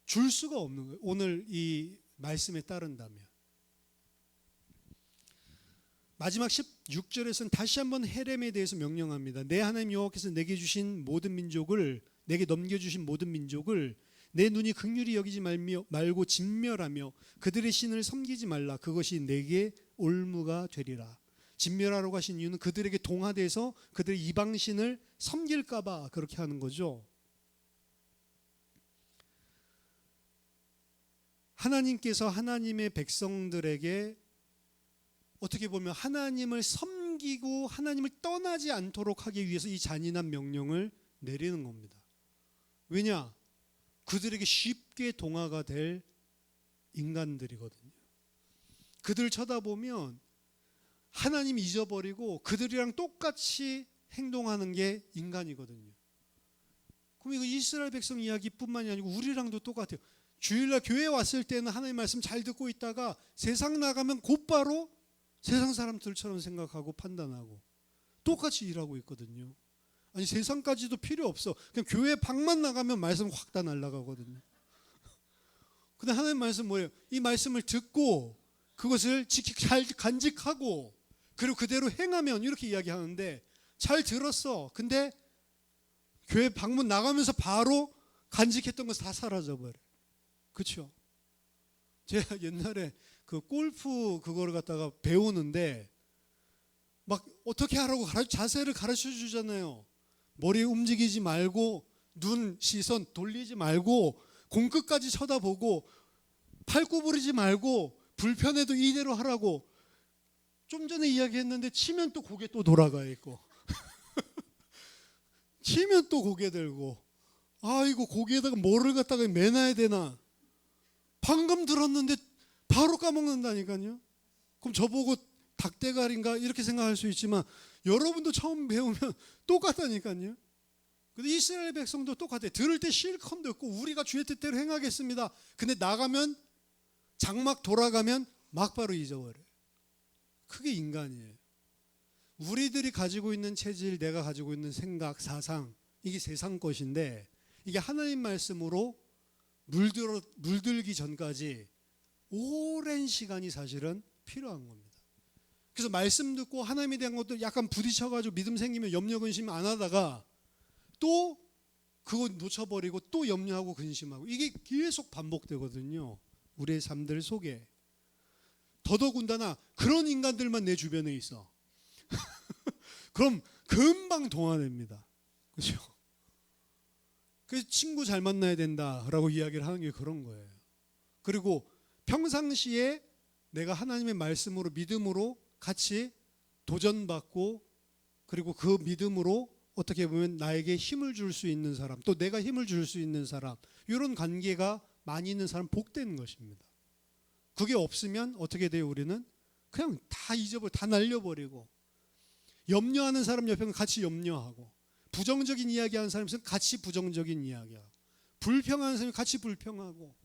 줄 수가 없는 거예요. 오늘 이 말씀에 따른다면. 마지막 16절에서는 다시 한번 헤렘에 대해서 명령합니다. 내 하나님 여호와께서 내게 주신 모든 민족을, 내게 넘겨주신 모든 민족을 내 눈이 긍휼히 여기지 말고 진멸하며 그들의 신을 섬기지 말라. 그것이 내게 올무가 되리라. 진멸하라고 하신 이유는 그들에게 동화돼서 그들의 이방신을 섬길까 봐 그렇게 하는 거죠. 하나님께서 하나님의 백성들에게 어떻게 보면 하나님을 섬기고 하나님을 떠나지 않도록 하기 위해서 이 잔인한 명령을 내리는 겁니다. 왜냐? 그들에게 쉽게 동화가 될 인간들이거든요. 그들 쳐다보면 하나님 잊어버리고 그들이랑 똑같이 행동하는 게 인간이거든요. 그럼 이거 이스라엘 백성 이야기뿐만이 아니고 우리랑도 똑같아요. 주일날 교회 왔을 때는 하나님 말씀 잘 듣고 있다가 세상 나가면 곧바로 세상 사람들처럼 생각하고 판단하고 똑같이 일하고 있거든요. 아니 세상까지도 필요 없어. 그냥 교회 밖만 나가면 말씀 확 다 날아가거든요. 근데 하나님 말씀 뭐예요? 이 말씀을 듣고 그것을 잘 간직하고 그리고 그대로 행하면 이렇게 이야기하는데 잘 들었어. 근데 교회 방문 나가면서 바로 간직했던 거 다 사라져버려. 그렇죠? 제가 옛날에 그 골프 그거를 갖다가 배우는데 막 어떻게 하라고 자세를 가르쳐 주잖아요. 머리 움직이지 말고 눈 시선 돌리지 말고 공 끝까지 쳐다보고 팔 구부리지 말고 불편해도 이대로 하라고. 좀 전에 이야기했는데 치면 또 고개 또 돌아가 있고 치면 또 고개 들고, 이거 고기에다가 뭐를 갖다가 매놔야 되나? 방금 들었는데 바로 까먹는다니까요. 그럼 저보고 닭대가리인가 이렇게 생각할 수 있지만 여러분도 처음 배우면 똑같다니까요. 근데 이스라엘 백성도 똑같아요. 들을 때 실컷 듣고 우리가 주의 뜻대로 행하겠습니다. 근데 나가면 장막 돌아가면 막바로 잊어버려요. 그게 인간이에요. 우리들이 가지고 있는 체질, 내가 가지고 있는 생각, 사상, 이게 세상 것인데 이게 하나님 말씀으로 물들기 전까지 오랜 시간이 사실은 필요한 겁니다. 그래서 말씀 듣고 하나님에 대한 것도 약간 부딪혀가지고 믿음 생기면 염려 근심 안 하다가 또 그거 놓쳐버리고 또 염려하고 근심하고 이게 계속 반복되거든요. 우리의 삶들 속에. 더더군다나 그런 인간들만 내 주변에 있어. 그럼 금방 동화됩니다. 그렇죠? 그 친구 잘 만나야 된다라고 이야기를 하는 게 그런 거예요. 그리고 평상시에 내가 하나님의 말씀으로 믿음으로 같이 도전받고 그리고 그 믿음으로 어떻게 보면 나에게 힘을 줄 수 있는 사람, 또 내가 힘을 줄 수 있는 사람, 이런 관계가 많이 있는 사람 복되는 것입니다. 그게 없으면 어떻게 돼요? 우리는 그냥 다 잊어버리고 다 날려버리고, 염려하는 사람 옆에는 같이 염려하고, 부정적인 이야기하는 사람이 있으면 같이 부정적인 이야기하고, 불평하는 사람이 같이 불평하고,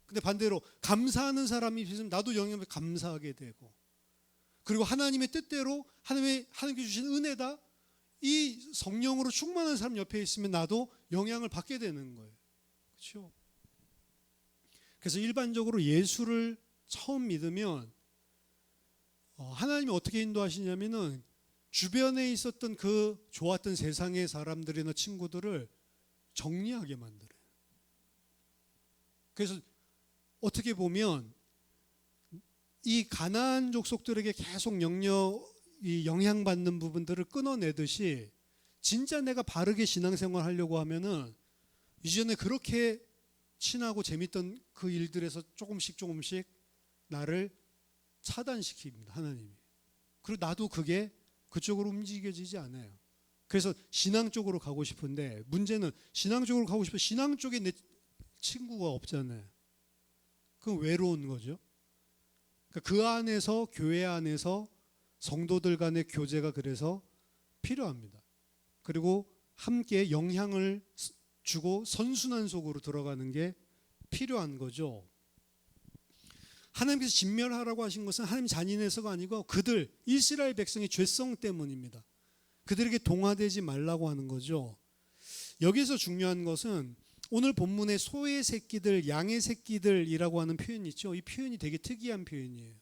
근데 반대로 감사하는 사람이 있으면 나도 영향을 감사하게 되고, 그리고 하나님의 뜻대로 하나님께 주신 은혜다, 이 성령으로 충만한 사람 옆에 있으면 나도 영향을 받게 되는 거예요. 그렇죠? 그래서 일반적으로 예수를 처음 믿으면 하나님이 어떻게 인도하시냐면은 주변에 있었던 그 좋았던 세상의 사람들이나 친구들을 정리하게 만들어요. 그래서 어떻게 보면 이 가나안 족속들에게 계속 영향받는 부분들을 끊어내듯이 진짜 내가 바르게 신앙생활 하려고 하면은 이전에 그렇게 친하고 재밌던 그 일들에서 조금씩 나를 차단시킵니다. 하나님이. 그리고 나도 그게 그쪽으로 움직여지지 않아요. 그래서 신앙 쪽으로 가고 싶은데 문제는 신앙 쪽으로 가고 싶어 신앙 쪽에 내 친구가 없잖아요. 그럼 외로운 거죠. 그러니까 그 안에서 교회 안에서 성도들 간의 교제가 그래서 필요합니다. 그리고 함께 영향을 주고 선순환 속으로 들어가는 게 필요한 거죠. 하나님께서 진멸하라고 하신 것은 하나님 잔인해서가 아니고 그들 이스라엘 백성의 죄성 때문입니다. 그들에게 동화되지 말라고 하는 거죠. 여기서 중요한 것은 오늘 본문의 소의 새끼들, 양의 새끼들이라고 하는 표현이 있죠. 이 표현이 되게 특이한 표현이에요.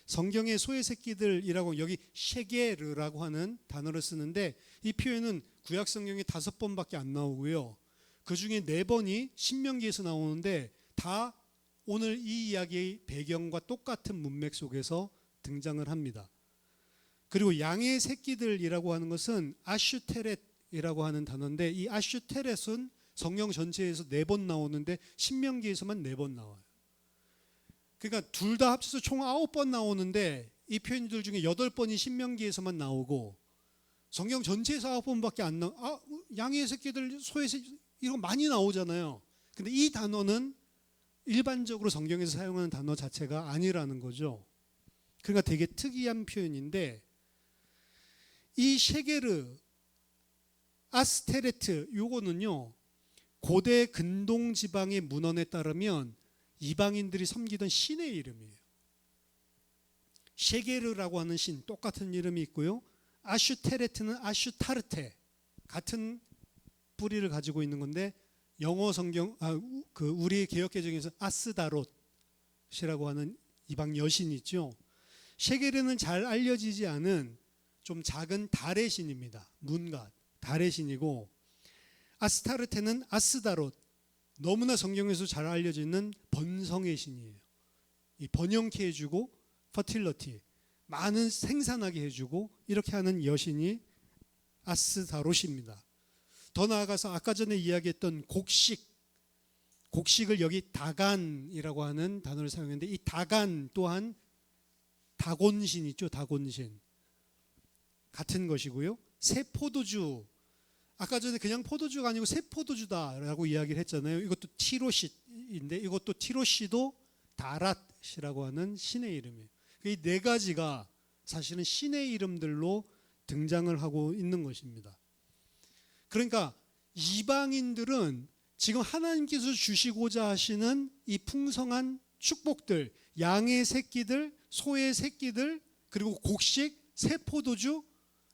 성경에 소의 새끼들이라고 여기 셰게르라고 하는 단어를 쓰는데 이 표현은 구약 성경에 5번밖에 안 나오고요. 그 중에 4번이 신명기에서 나오는데 다 오늘 이 이야기의 배경과 똑같은 문맥 속에서 등장을 합니다. 그리고 양의 새끼들이라고 하는 것은 아슈테렛이라고 하는 단어인데 이 아슈테렛은 성경 전체에서 4번 나오는데 신명기에서만 4번 나와요. 그러니까 둘 다 합쳐서 총 9번 나오는데 이 표현들 중에 8번이 신명기에서만 나오고 성경 전체에서 9번밖에 안 나와. 양의 새끼들, 소의 새끼들 이런 거 많이 나오잖아요. 근데 이 단어는 일반적으로 성경에서 사용하는 단어 자체가 아니라는 거죠. 그러니까 되게 특이한 표현인데 이 셰게르, 아스테레트 요거는요. 고대 근동 지방의 문헌에 따르면 이방인들이 섬기던 신의 이름이에요. 셰게르라고 하는 신 똑같은 이름이 있고요. 아슈테레트는 아슈타르테 같은 뿌리를 가지고 있는 건데 영어 성경 우리 개역개정에서 아스다롯이라고 하는 이방 여신이 있죠. 셰게르는 잘 알려지지 않은 좀 작은 달의 신입니다. 문갓 달의 신이고 아스타르테는 아스다롯 너무나 성경에서 잘 알려지는 번성의 신이에요. 이 번영케 해주고 퍼틸러티 많은 생산하게 해주고 이렇게 하는 여신이 아스다롯입니다. 더 나아가서 아까 전에 이야기했던 곡식을 여기 다간이라고 하는 단어를 사용했는데 이 다간 또한 다곤신 있죠. 다곤신 같은 것이고요. 새 포도주 아까 전에 그냥 포도주가 아니고 새 포도주다라고 이야기를 했잖아요. 이것도 티로시인데 이것도 티로시도 다랏이라고 하는 신의 이름이에요. 이 네 가지가 사실은 신의 이름들로 등장을 하고 있는 것입니다. 그러니까 이방인들은 지금 하나님께서 주시고자 하시는 이 풍성한 축복들, 양의 새끼들, 소의 새끼들, 그리고 곡식, 새 포도주,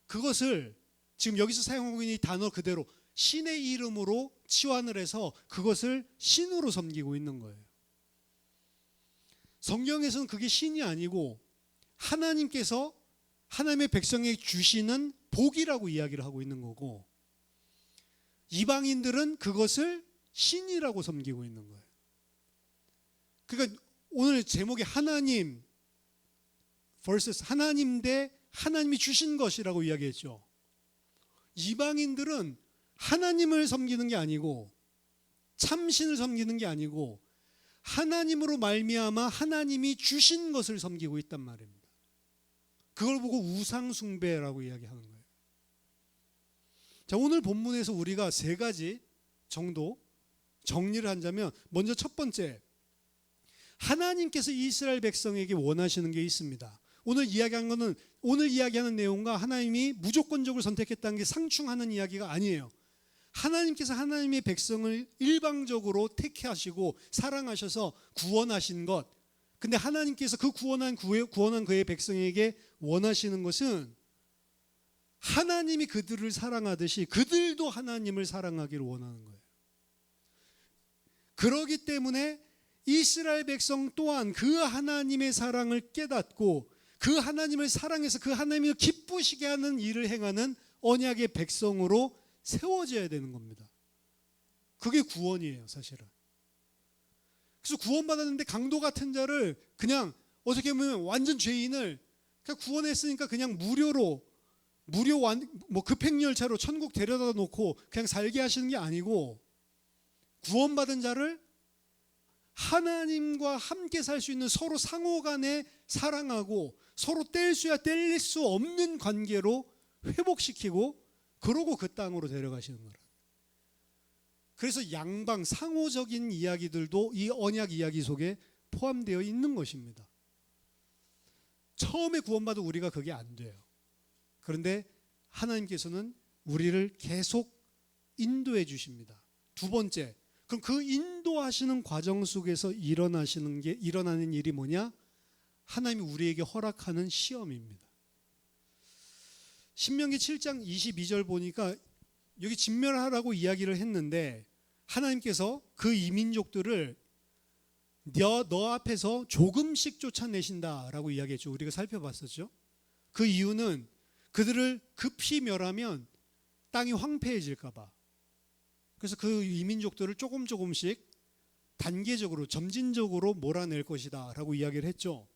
그것을 지금 여기서 사용하고 있는 이 단어 그대로 신의 이름으로 치환을 해서 그것을 신으로 섬기고 있는 거예요. 성경에서는 그게 신이 아니고 하나님께서 하나님의 백성에게 주시는 복이라고 이야기를 하고 있는 거고, 이방인들은 그것을 신이라고 섬기고 있는 거예요. 그러니까 오늘 제목이 하나님 vs 하나님 대 하나님이 주신 것이라고 이야기했죠. 이방인들은 하나님을 섬기는 게 아니고 참신을 섬기는 게 아니고 하나님으로 말미암아 하나님이 주신 것을 섬기고 있단 말입니다. 그걸 보고 우상 숭배라고 이야기하는 거예요. 자, 오늘 본문에서 우리가 세 가지 정도 정리를 하자면, 먼저 첫 번째, 하나님께서 이스라엘 백성에게 원하시는 게 있습니다. 오늘 이야기하는 내용과 하나님이 무조건적으로 선택했다는 게 상충하는 이야기가 아니에요. 하나님께서 하나님의 백성을 일방적으로 택하시고 사랑하셔서 구원하신 것, 근데 하나님께서 그 구원한 그의 백성에게 원하시는 것은 하나님이 그들을 사랑하듯이 그들도 하나님을 사랑하기를 원하는 거예요. 그러기 때문에 이스라엘 백성 또한 그 하나님의 사랑을 깨닫고 그 하나님을 사랑해서 그 하나님을 기쁘시게 하는 일을 행하는 언약의 백성으로 세워져야 되는 겁니다. 그게 구원이에요, 사실은. 그래서 구원받았는데 강도 같은 자를 그냥 어떻게 보면 완전 죄인을 그냥 구원했으니까 그냥 무료 급행열차로 천국 데려다 놓고 그냥 살게 하시는 게 아니고, 구원받은 자를 하나님과 함께 살 수 있는 서로 상호간에 사랑하고 서로 뗄래야 뗄릴 수 없는 관계로 회복시키고 그러고 그 땅으로 데려가시는 거라. 그래서 양방 상호적인 이야기들도 이 언약 이야기 속에 포함되어 있는 것입니다. 처음에 구원받은 우리가 그게 안 돼요. 그런데 하나님께서는 우리를 계속 인도해 주십니다. 두 번째, 그럼 그 인도하시는 과정 속에서 일어나는 일이 뭐냐? 하나님이 우리에게 허락하는 시험입니다. 신명기 7장 22절 보니까 여기 진멸하라고 이야기를 했는데, 하나님께서 그 이민족들을 너 앞에서 조금씩 쫓아내신다라고 이야기했죠. 우리가 살펴봤었죠. 그 이유는 그들을 급히 멸하면 땅이 황폐해질까 봐. 그래서 그 이민족들을 조금씩 단계적으로 점진적으로 몰아낼 것이다 라고 이야기를 했죠.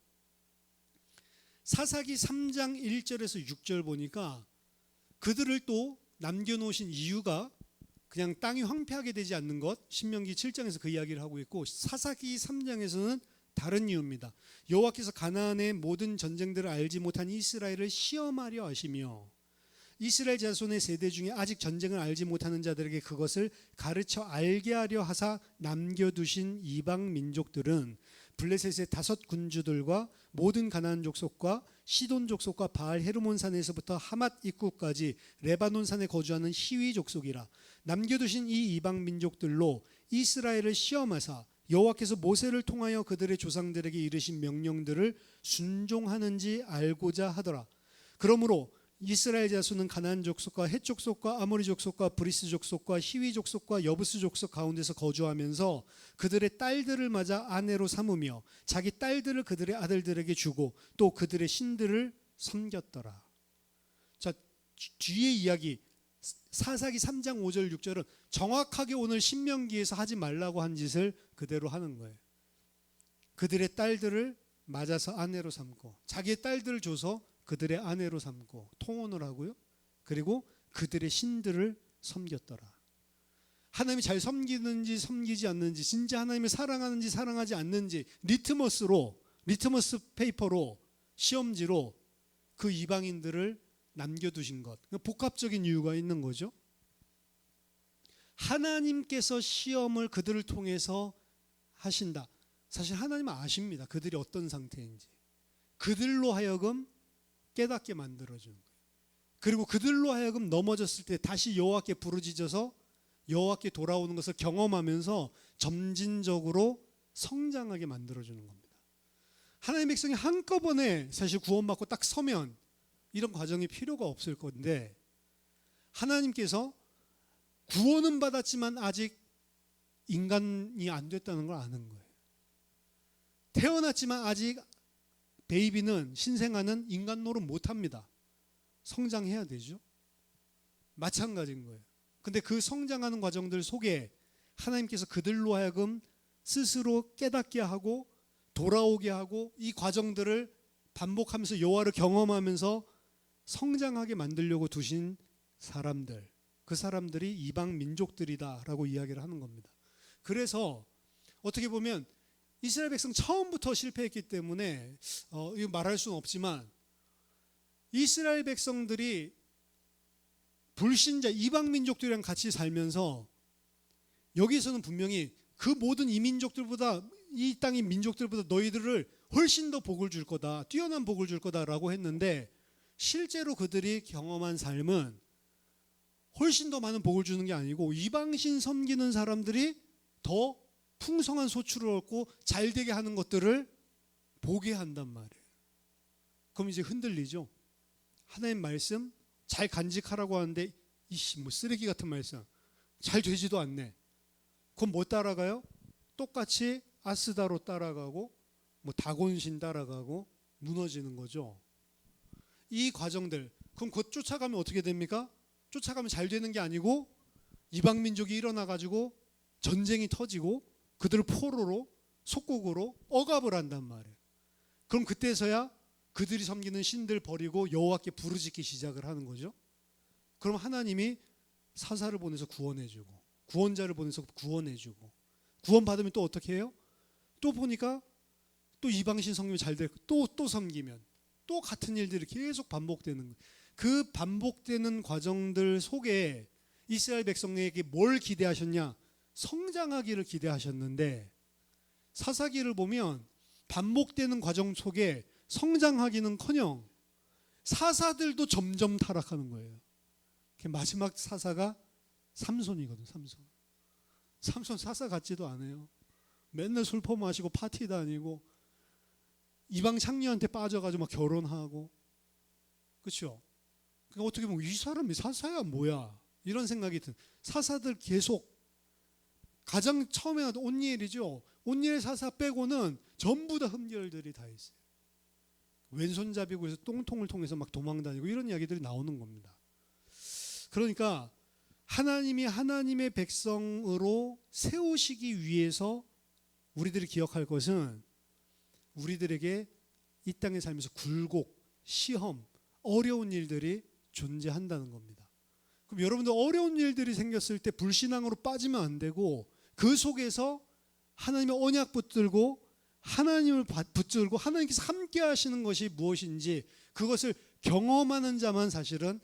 사사기 3장 1절에서 6절 보니까 그들을 또 남겨놓으신 이유가 그냥 땅이 황폐하게 되지 않는 것, 신명기 7장에서 그 이야기를 하고 있고, 사사기 3장에서는 다른 이유입니다. 여호와께서 가나안의 모든 전쟁들을 알지 못한 이스라엘을 시험하려 하시며 이스라엘 자손의 세대 중에 아직 전쟁을 알지 못하는 자들에게 그것을 가르쳐 알게 하려 하사 남겨두신 이방 민족들은 블레셋의 5 군주들과 모든 가나안 족속과 시돈 족속과 바알 헤르몬 산에서부터 하맛 입구까지 레바논 산에 거주하는 히위 족속이라. 남겨두신 이 이방 민족들로 이스라엘을 시험하사 여호와께서 모세를 통하여 그들의 조상들에게 이르신 명령들을 순종하는지 알고자 하더라. 그러므로 이스라엘 자손은 가나안 족속과 헷 족속과 아모리 족속과 브리스 족속과 히위 족속과 여부스 족속 가운데서 거주하면서 그들의 딸들을 맞아 아내로 삼으며 자기 딸들을 그들의 아들들에게 주고 또 그들의 신들을 섬겼더라. 자, 뒤에 이야기 사사기 3장 5절 6절은 정확하게 오늘 신명기에서 하지 말라고 한 짓을 그대로 하는 거예요. 그들의 딸들을 맞아서 아내로 삼고 자기의 딸들을 줘서 그들의 아내로 삼고 통혼을 하고요. 그리고 그들의 신들을 섬겼더라. 하나님이 잘 섬기는지 섬기지 않는지, 진짜 하나님을 사랑하는지 사랑하지 않는지 리트머스 페이퍼로, 시험지로 그 이방인들을 남겨두신 것. 복합적인 이유가 있는 거죠. 하나님께서 시험을 그들을 통해서 하신다. 사실 하나님은 아십니다. 그들이 어떤 상태인지. 그들로 하여금 깨닫게 만들어주는 거예요. 그리고 그들로 하여금 넘어졌을 때 다시 여호와께 부르짖어서 여호와께 돌아오는 것을 경험하면서 점진적으로 성장하게 만들어주는 겁니다. 하나님의 백성이 한꺼번에 사실 구원받고 딱 서면 이런 과정이 필요가 없을 건데, 하나님께서 구원은 받았지만 아직 인간이 안 됐다는 걸 아는 거예요. 태어났지만 아직 베이비는 신생아는 인간 노릇 못합니다. 성장해야 되죠. 마찬가지인 거예요. 근데 그 성장하는 과정들 속에 하나님께서 그들로 하여금 스스로 깨닫게 하고 돌아오게 하고 이 과정들을 반복하면서 여호와를 경험하면서 성장하게 만들려고 두신 사람들, 그 사람들이 이방 민족들이다라고 이야기를 하는 겁니다. 그래서 어떻게 보면 이스라엘 백성 처음부터 실패했기 때문에 이거 말할 수는 없지만, 이스라엘 백성들이 불신자 이방 민족들이랑 같이 살면서 여기서는 분명히 그 모든 이민족들보다, 이 땅의 민족들보다 너희들을 훨씬 더 복을 줄 거다, 뛰어난 복을 줄 거다라고 했는데, 실제로 그들이 경험한 삶은 훨씬 더 많은 복을 주는 게 아니고 이방신 섬기는 사람들이 더 풍성한 소출을 얻고 잘 되게 하는 것들을 보게 한단 말이에요. 그럼 이제 흔들리죠. 하나님 말씀 잘 간직하라고 하는데 이씨 뭐 쓰레기 같은 말씀, 잘 되지도 않네. 그럼 뭐 따라가요? 똑같이 아스다로 따라가고 뭐 다곤신 따라가고 무너지는 거죠. 이 과정들, 그럼 곧 쫓아가면 어떻게 됩니까? 쫓아가면 잘 되는 게 아니고 이방 민족이 일어나 가지고 전쟁이 터지고 그들을 포로로 속국으로 억압을 한단 말이에요. 그럼 그때서야 그들이 섬기는 신들 버리고 여호와께 부르짖기 시작을 하는 거죠. 그럼 하나님이 사사를 보내서 구원해주고 구원자를 보내서 구원해주고, 구원받으면 또 어떻게 해요? 또 보니까 또 이방신 섬기면 잘 되고 또 섬기면 또 같은 일들이 계속 반복되는 거예요. 그 반복되는 과정들 속에 이스라엘 백성에게 뭘 기대하셨냐? 성장하기를 기대하셨는데, 사사기를 보면 반복되는 과정 속에 성장하기는커녕 사사들도 점점 타락하는 거예요. 마지막 사사가 삼손이거든. 삼손 사사 같지도 않아요. 맨날 술 퍼마시고 파티 다니고 이방 창녀한테 빠져가지고 막 결혼하고, 그렇죠? 그러니까 어떻게 보면 이 사람이 사사야 뭐야 이런 생각이 든. 사사들 계속 가장 처음에 나왔던 온니엘이죠. 온니엘 사사 빼고는 전부 다 흠결들이 다 있어요. 왼손잡이고 해서 똥통을 통해서 막 도망다니고 이런 이야기들이 나오는 겁니다. 그러니까 하나님이 하나님의 백성으로 세우시기 위해서 우리들이 기억할 것은, 우리들에게 이 땅에 살면서 굴곡, 시험, 어려운 일들이 존재한다는 겁니다. 그럼 여러분들 어려운 일들이 생겼을 때 불신앙으로 빠지면 안 되고, 그 속에서 하나님의 언약 붙들고 하나님을 붙들고 하나님께서 함께 하시는 것이 무엇인지 그것을 경험하는 자만 사실은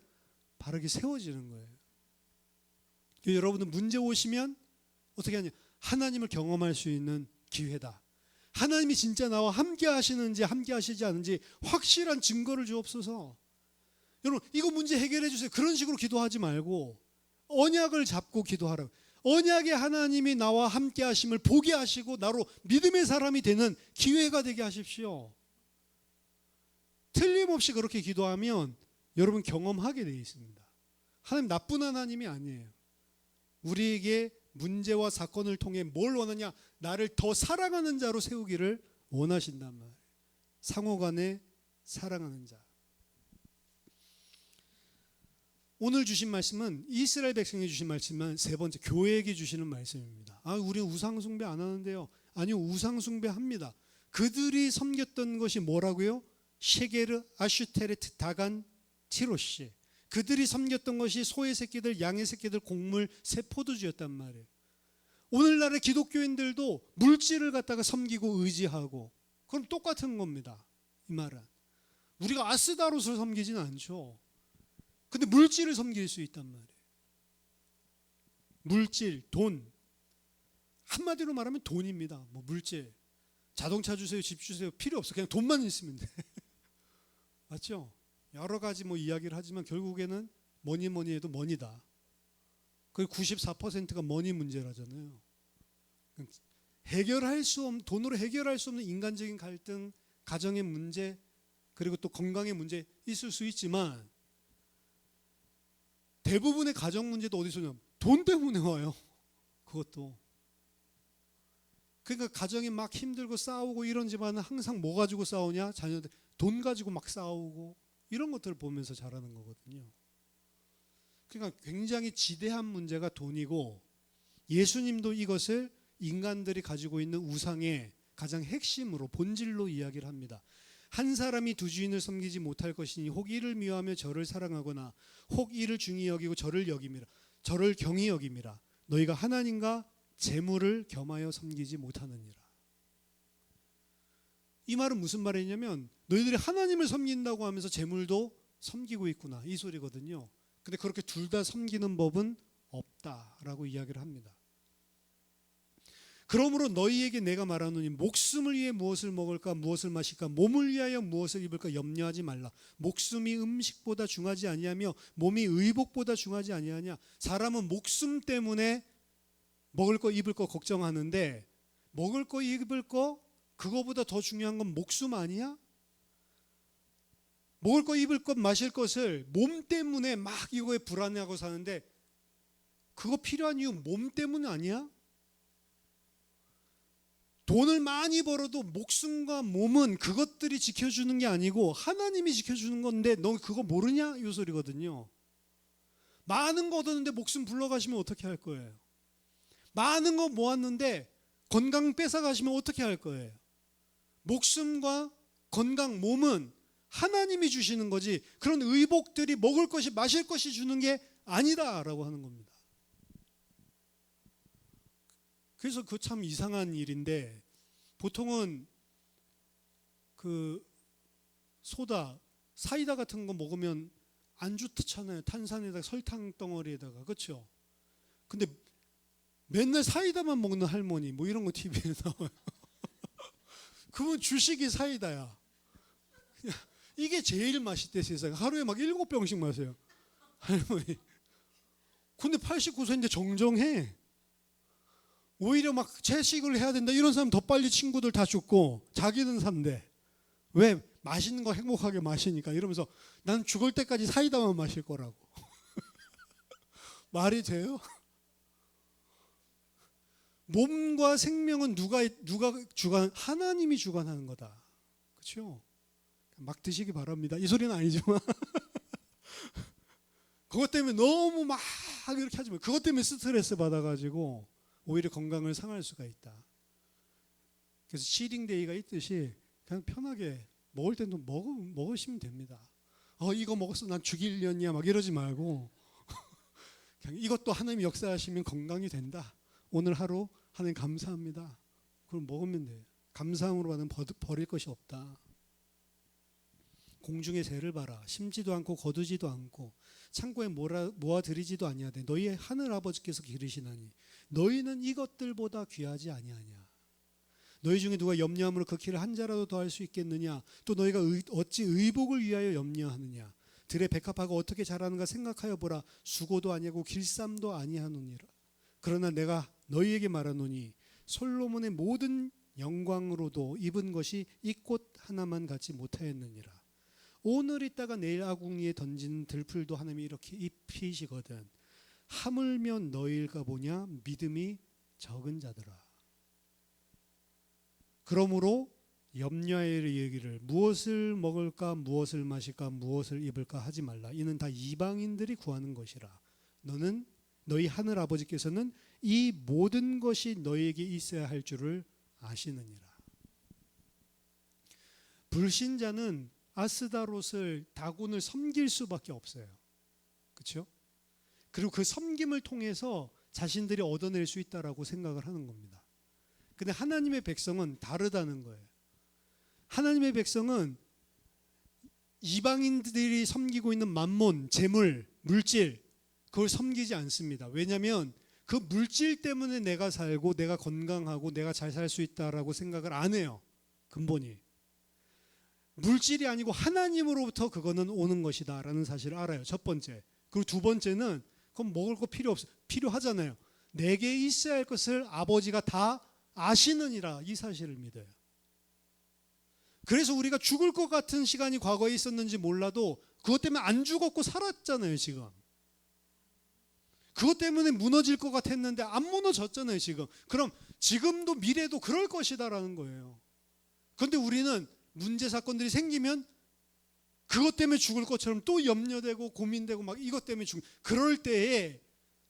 바르게 세워지는 거예요. 여러분들 문제 오시면 어떻게 하냐? 하나님을 경험할 수 있는 기회다. 하나님이 진짜 나와 함께 하시는지 함께 하시지 않은지 확실한 증거를 주옵소서. 여러분 이거 문제 해결해 주세요. 그런 식으로 기도하지 말고 언약을 잡고 기도하라고. 언약의 하나님이 나와 함께 하심을 보게 하시고 나로 믿음의 사람이 되는 기회가 되게 하십시오. 틀림없이 그렇게 기도하면 여러분 경험하게 되어 있습니다. 하나님 나쁜 하나님이 아니에요. 우리에게 문제와 사건을 통해 뭘 원하냐? 나를 더 사랑하는 자로 세우기를 원하신단 말이에요. 상호간에 사랑하는 자. 오늘 주신 말씀은 이스라엘 백성에게 주신 말씀은 세 번째, 교회에게 주시는 말씀입니다. 우리 우상 숭배 안 하는데요. 아니요, 우상 숭배합니다. 그들이 섬겼던 것이 뭐라고요? 셰게르, 아슈테레트, 다간, 티로시. 그들이 섬겼던 것이 소의 새끼들, 양의 새끼들, 곡물, 새 포도주였단 말이에요. 오늘날의 기독교인들도 물질을 갖다가 섬기고 의지하고, 그럼 똑같은 겁니다. 이 말은 우리가 아스다롯을 섬기지는 않죠. 근데 물질을 섬길 수 있단 말이에요. 물질, 돈. 한마디로 말하면 돈입니다. 뭐 물질. 자동차 주세요, 집 주세요. 필요 없어. 그냥 돈만 있으면 돼. 맞죠? 여러 가지 뭐 이야기를 하지만 결국에는 뭐니 해도 머니다. 그 94%가 머니 문제라잖아요. 돈으로 해결할 수 없는 인간적인 갈등, 가정의 문제, 그리고 또 건강의 문제 있을 수 있지만 대부분의 가정 문제도 어디서 오냐면 돈 때문에 와요. 그것도. 그러니까 가정이 막 힘들고 싸우고 이런 집안은 항상 뭐 가지고 싸우냐? 자녀들 돈 가지고 막 싸우고 이런 것들을 보면서 자라는 거거든요. 그러니까 굉장히 지대한 문제가 돈이고 예수님도 이것을 인간들이 가지고 있는 우상의 가장 핵심으로 본질로 이야기를 합니다. 한 사람이 두 주인을 섬기지 못할 것이니 혹 이를 미워하며 저를 사랑하거나 혹 이를 중히 여기고 저를 경히 여김이라. 너희가 하나님과 재물을 겸하여 섬기지 못하느니라. 이 말은 무슨 말이냐면 너희들이 하나님을 섬긴다고 하면서 재물도 섬기고 있구나 이 소리거든요. 근데 그렇게 둘 다 섬기는 법은 없다라고 이야기를 합니다. 그러므로 너희에게 내가 말하노니 목숨을 위해 무엇을 먹을까 무엇을 마실까 몸을 위하여 무엇을 입을까 염려하지 말라. 목숨이 음식보다 중하지 아니하며 몸이 의복보다 중하지 아니하냐. 사람은 목숨 때문에 먹을 거 입을 거 걱정하는데 먹을 거 입을 거 그거보다 더 중요한 건 목숨 아니야? 먹을 거 입을 것 마실 것을 몸 때문에 막 이거에 불안해하고 사는데 그거 필요한 이유 몸 때문 아니야? 돈을 많이 벌어도 목숨과 몸은 그것들이 지켜주는 게 아니고 하나님이 지켜주는 건데 너 그거 모르냐? 이 소리거든요. 많은 거 얻었는데 목숨 불러가시면 어떻게 할 거예요? 많은 거 모았는데 건강 뺏어가시면 어떻게 할 거예요? 목숨과 건강, 몸은 하나님이 주시는 거지 그런 의복들이 먹을 것이 마실 것이 주는 게 아니다라고 하는 겁니다. 그래서 그 참 이상한 일인데 보통은 그 소다, 사이다 같은 거 먹으면 안 좋잖아요. 탄산에다가 설탕 덩어리에다가 그렇죠? 근데 맨날 사이다만 먹는 할머니 뭐 이런 거 TV에 나와요. 그분 주식이 사이다야. 이게 제일 맛있대 세상에. 하루에 막 7병씩 마세요. 할머니. 근데 89세인데 정정해. 오히려 막 채식을 해야 된다 이런 사람 더 빨리 친구들 다 죽고 자기는 산대. 왜? 맛있는 거 행복하게 마시니까 이러면서 난 죽을 때까지 사이다만 마실 거라고. 말이 돼요? 몸과 생명은 누가 하나님이 주관하는 거다. 그렇죠? 막 드시기 바랍니다. 이 소리는 아니지만 그것 때문에 너무 막 이렇게 하지 마. 그것 때문에 스트레스 받아가지고 오히려 건강을 상할 수가 있다. 그래서 치링데이가 있듯이 그냥 편하게 먹을 때도 먹으시면 됩니다. 이거 먹었어 난 죽이려냐 막 이러지 말고 그냥 이것도 하나님이 역사하시면 건강이 된다. 오늘 하루 하나님 감사합니다. 그럼 먹으면 돼요. 감사함으로 받으면 버릴 것이 없다. 공중의 새를 봐라. 심지도 않고 거두지도 않고 창고에 모아들이지도 아니하되 너희의 하늘 아버지께서 기르시나니 너희는 이것들보다 귀하지 아니하냐. 너희 중에 누가 염려함으로 그 키를 한 자라도 더할 수 있겠느냐. 또 너희가 어찌 의복을 위하여 염려하느냐. 들의 백합화가 어떻게 자라는가 생각하여 보라. 수고도 아니하고 길쌈도 아니하노니라. 그러나 내가 너희에게 말하노니 솔로몬의 모든 영광으로도 입은 것이 이 꽃 하나만 갖지 못하였느니라. 오늘 있다가 내일 아궁이에 던진 들풀도 하나님이 이렇게 입히시거든. 하물며 너희일까 보냐 믿음이 적은 자들아. 그러므로 염려하여 얘기를 무엇을 먹을까 무엇을 마실까 무엇을 입을까 하지 말라. 이는 다 이방인들이 구하는 것이라. 너희 하늘 아버지께서는 이 모든 것이 너희에게 있어야 할 줄을 아시느니라. 불신자는 아스다롯을 다곤을 섬길 수밖에 없어요. 그렇죠? 그리고 그 섬김을 통해서 자신들이 얻어낼 수 있다라고 생각을 하는 겁니다. 근데 하나님의 백성은 다르다는 거예요. 하나님의 백성은 이방인들이 섬기고 있는 만몬, 재물, 물질 그걸 섬기지 않습니다. 왜냐하면 그 물질 때문에 내가 살고 내가 건강하고 내가 잘 살 수 있다라고 생각을 안 해요. 근본이. 물질이 아니고 하나님으로부터 그거는 오는 것이다라는 사실을 알아요. 첫 번째. 그리고 두 번째는 그럼 먹을 거 필요하잖아요. 내게 있어야 할 것을 아버지가 다 아시느니라 이 사실을 믿어요. 그래서 우리가 죽을 것 같은 시간이 과거에 있었는지 몰라도 그것 때문에 안 죽었고 살았잖아요, 지금. 그것 때문에 무너질 것 같았는데 안 무너졌잖아요, 지금. 그럼 지금도 미래도 그럴 것이다라는 거예요. 그런데 우리는 문제 사건들이 생기면 그것 때문에 죽을 것처럼 또 염려되고 고민되고 막 이것 때문에 그럴 때에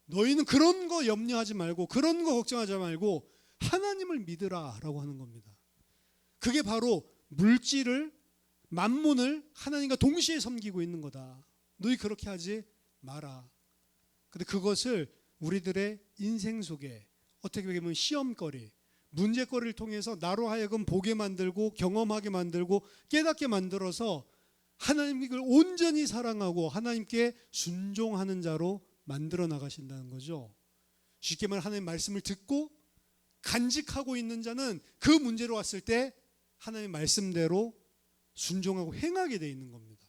너희는 그런 거 염려하지 말고 그런 거 걱정하지 말고 하나님을 믿으라라고 하는 겁니다. 그게 바로 물질을 만문을 하나님과 동시에 섬기고 있는 거다. 너희 그렇게 하지 마라. 근데 그것을 우리들의 인생 속에 어떻게 보면 시험거리, 문제거리를 통해서 나로 하여금 보게 만들고 경험하게 만들고 깨닫게 만들어서 하나님을 온전히 사랑하고 하나님께 순종하는 자로 만들어 나가신다는 거죠. 쉽게 말해 하나님의 말씀을 듣고 간직하고 있는 자는 그 문제로 왔을 때 하나님의 말씀대로 순종하고 행하게 돼 있는 겁니다.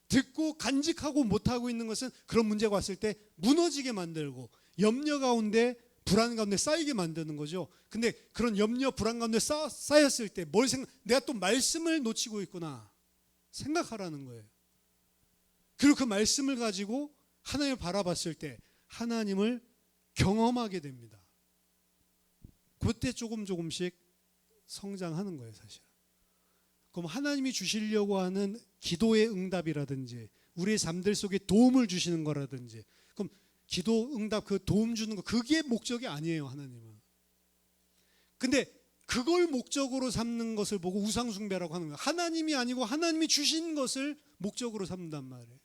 듣고 간직하고 못하고 있는 것은 그런 문제가 왔을 때 무너지게 만들고 염려 가운데 불안 가운데 쌓이게 만드는 거죠. 근데 그런 염려 불안 가운데 쌓였을 때 내가 또 말씀을 놓치고 있구나 생각하라는 거예요. 그리고 그 말씀을 가지고 하나님을 바라봤을 때 하나님을 경험하게 됩니다. 그때 조금씩 성장하는 거예요, 사실. 그럼 하나님이 주시려고 하는 기도의 응답이라든지 우리의 삶들 속에 도움을 주시는 거라든지 그럼 기도 응답 그 도움 주는 거 그게 목적이 아니에요, 하나님은. 근데 그걸 목적으로 삼는 것을 보고 우상숭배라고 하는 거예요. 하나님이 아니고 하나님이 주신 것을 목적으로 삼는단 말이에요.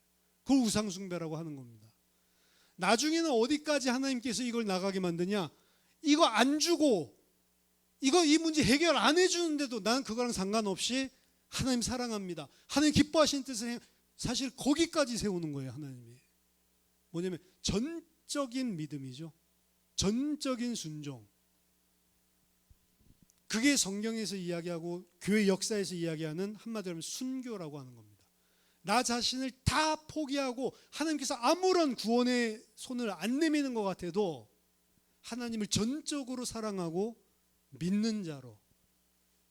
그걸 우상숭배라고 하는 겁니다. 나중에는 어디까지 하나님께서 이걸 나가게 만드냐? 이거 안 주고 이 문제 해결 안 해주는데도 나는 그거랑 상관없이 하나님 사랑합니다. 하나님 기뻐하시는 뜻을 사실 거기까지 세우는 거예요, 하나님이. 뭐냐면 전적인 믿음이죠. 전적인 순종. 그게 성경에서 이야기하고 교회 역사에서 이야기하는 한마디로 하면 순교라고 하는 겁니다. 나 자신을 다 포기하고 하나님께서 아무런 구원의 손을 안 내미는 것 같아도 하나님을 전적으로 사랑하고 믿는 자로.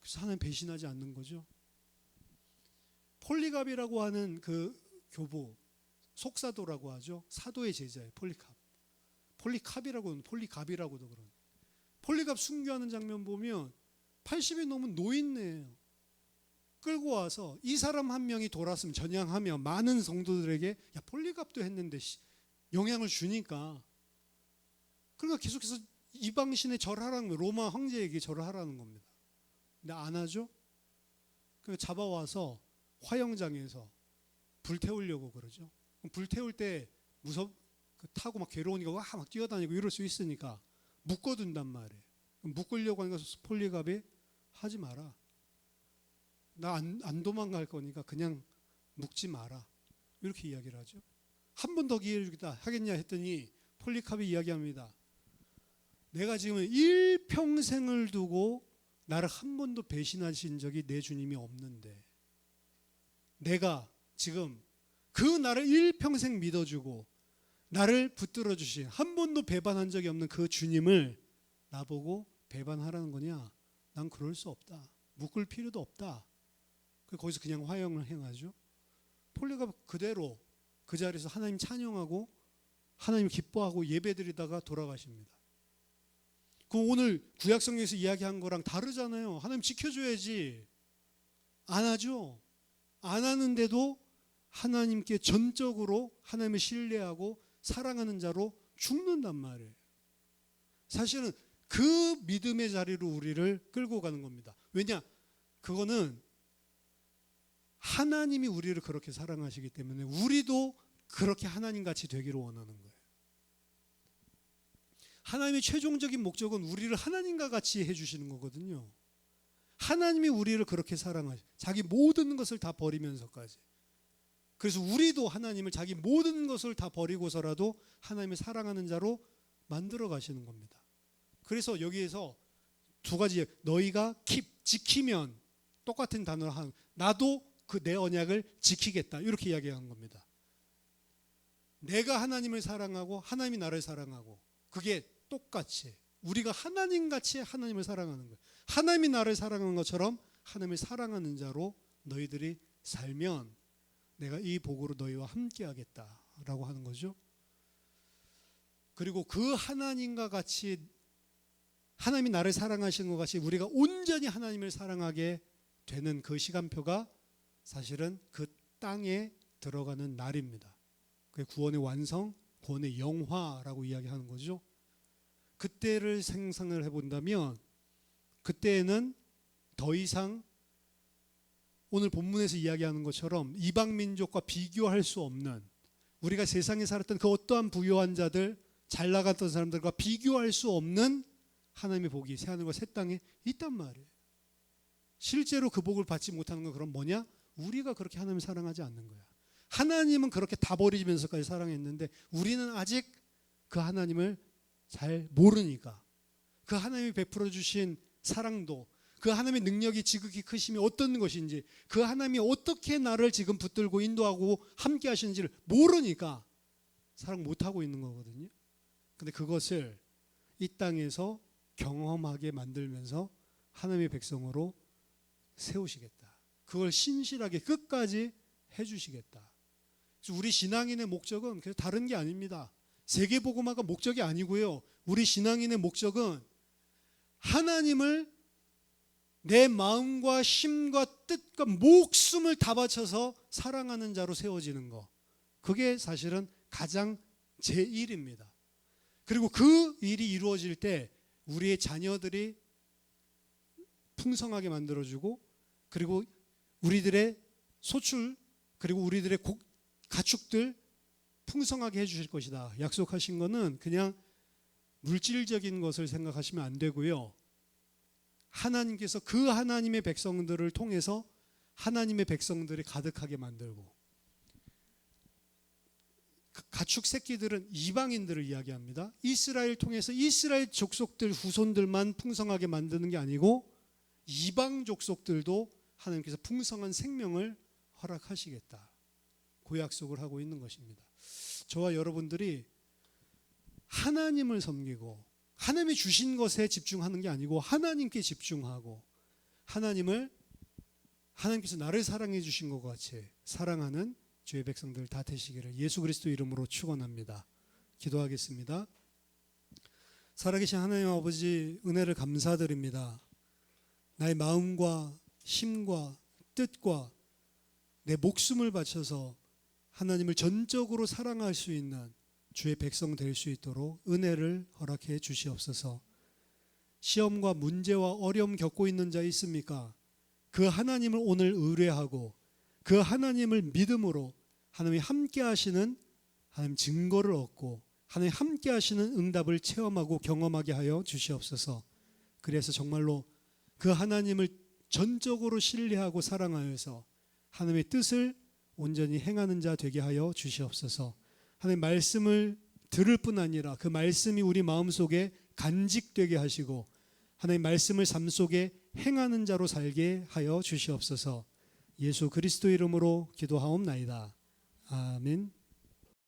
그래서 하나님 배신하지 않는 거죠. 폴리갑이라고 하는 그 교부, 속사도라고 하죠. 사도의 제자예요. 폴리갑이라고도 그런. 폴리갑 순교하는 장면 보면 80이 넘은 노인네예요. 끌고 와서 이 사람 한 명이 돌았으면 전향하며 많은 성도들에게 야 폴리갑도 했는데 영향을 주니까 그러니까 계속해서 이방신에 절하라는 거예요. 로마 황제에게 절하라는 겁니다. 근데 안 하죠. 그러니까 잡아와서 화영장에서 불태우려고 그러죠. 불태울 때 타고 막 괴로우니까 막 뛰어다니고 이럴 수 있으니까 묶어둔단 말이에요. 묶으려고 하니까 폴리갑이 하지 마라. 나 안 도망갈 거니까 그냥 묶지 마라. 이렇게 이야기를 하죠. 한 번 더 기회를 주겠다 하겠냐 했더니 폴리갑이 이야기합니다. 내가 지금 일평생을 두고 나를 한 번도 배신하신 적이 내 주님이 없는데 내가 지금 그 나를 일평생 믿어주고 나를 붙들어 주신 한 번도 배반한 적이 없는 그 주님을 나보고 배반하라는 거냐? 난 그럴 수 없다. 묶을 필요도 없다. 거기서 그냥 화형을 행하죠. 폴리갑 그대로 그 자리에서 하나님 찬양하고 하나님 기뻐하고 예배드리다가 돌아가십니다. 그 오늘 구약성경에서 이야기한 거랑 다르잖아요. 하나님 지켜줘야지. 안 하죠. 안 하는데도 하나님께 전적으로 하나님을 신뢰하고 사랑하는 자로 죽는단 말이에요. 사실은 그 믿음의 자리로 우리를 끌고 가는 겁니다. 왜냐? 그거는 하나님이 우리를 그렇게 사랑하시기 때문에 우리도 그렇게 하나님같이 되기를 원하는 거예요. 하나님의 최종적인 목적은 우리를 하나님과 같이 해주시는 거거든요. 하나님이 우리를 그렇게 사랑하시 자기 모든 것을 다 버리면서까지. 그래서 우리도 하나님을 자기 모든 것을 다 버리고서라도 하나님을 사랑하는 자로 만들어 가시는 겁니다. 그래서 여기에서 두 가지, 너희가 지키면, 똑같은 단어로 한, 나도 그 내 언약을 지키겠다, 이렇게 이야기하는 겁니다. 내가 하나님을 사랑하고 하나님이 나를 사랑하고, 그게 똑같이 우리가 하나님같이 하나님을 사랑하는 거예요. 하나님이 나를 사랑하는 것처럼 하나님을 사랑하는 자로 너희들이 살면 내가 이 복으로 너희와 함께 하겠다라고 하는 거죠. 그리고 그 하나님과 같이, 하나님이 나를 사랑하시는 것 같이 우리가 온전히 하나님을 사랑하게 되는 그 시간표가 사실은 그 땅에 들어가는 날입니다. 그게 구원의 완성, 구원의 영화라고 이야기하는 거죠. 그때를 생각을 해본다면, 그때에는 더 이상 오늘 본문에서 이야기하는 것처럼 이방 민족과 비교할 수 없는, 우리가 세상에 살았던 그 어떠한 부유한 자들, 잘 나갔던 사람들과 비교할 수 없는 하나님의 복이 새하늘과 새 땅에 있단 말이에요. 실제로 그 복을 받지 못하는 건 그럼 뭐냐? 우리가 그렇게 하나님을 사랑하지 않는 거야. 하나님은 그렇게 다 버리면서까지 사랑했는데 우리는 아직 그 하나님을 잘 모르니까, 그 하나님이 베풀어 주신 사랑도, 그 하나님의 능력이 지극히 크심이 어떤 것인지, 그 하나님이 어떻게 나를 지금 붙들고 인도하고 함께 하시는지를 모르니까 사랑 못하고 있는 거거든요. 근데 그것을 이 땅에서 경험하게 만들면서 하나님의 백성으로 세우시겠다. 그걸 신실하게 끝까지 해주시겠다. 우리 신앙인의 목적은 그래서 다른 게 아닙니다. 세계복음화가 목적이 아니고요. 우리 신앙인의 목적은 하나님을 내 마음과 힘과 뜻과 목숨을 다 바쳐서 사랑하는 자로 세워지는 거. 그게 사실은 가장 제1입니다. 그리고 그 일이 이루어질 때 우리의 자녀들이 풍성하게 만들어주고, 그리고 우리들의 소출, 그리고 우리들의 가축들 풍성하게 해주실 것이다. 약속하신 거는 그냥 물질적인 것을 생각하시면 안 되고요. 하나님께서 그 하나님의 백성들을 통해서 하나님의 백성들이 가득하게 만들고, 가축 새끼들은 이방인들을 이야기합니다. 이스라엘 통해서 이스라엘 족속들 후손들만 풍성하게 만드는 게 아니고 이방 족속들도 하나님께서 풍성한 생명을 허락하시겠다. 그 약속을 하고 있는 것입니다. 저와 여러분들이 하나님을 섬기고 하나님이 주신 것에 집중하는 게 아니고 하나님께 집중하고, 하나님께서 나를 사랑해 주신 것 같이 사랑하는 주의 백성들 다 되시기를 예수 그리스도 이름으로 축원합니다. 기도하겠습니다. 살아계신 하나님 아버지, 은혜를 감사드립니다. 나의 마음과 힘과 뜻과 내 목숨을 바쳐서 하나님을 전적으로 사랑할 수 있는 주의 백성 될 수 있도록 은혜를 허락해 주시옵소서. 시험과 문제와 어려움 겪고 있는 자 있습니까? 그 하나님을 오늘 의뢰하고 그 하나님을 믿음으로 하나님이 함께 하시는 하나님 증거를 얻고 하나님 함께 하시는 응답을 체험하고 경험하게 하여 주시옵소서. 그래서 정말로 그 하나님을 전적으로 신뢰하고 사랑하여서 하나님의 뜻을 온전히 행하는 자 되게 하여 주시옵소서. 하나님 말씀을 들을 뿐 아니라 그 말씀이 우리 마음속에 간직되게 하시고 하나님 말씀을 삶 속에 행하는 자로 살게 하여 주시옵소서. 예수 그리스도 이름으로 기도하옵나이다. 아멘.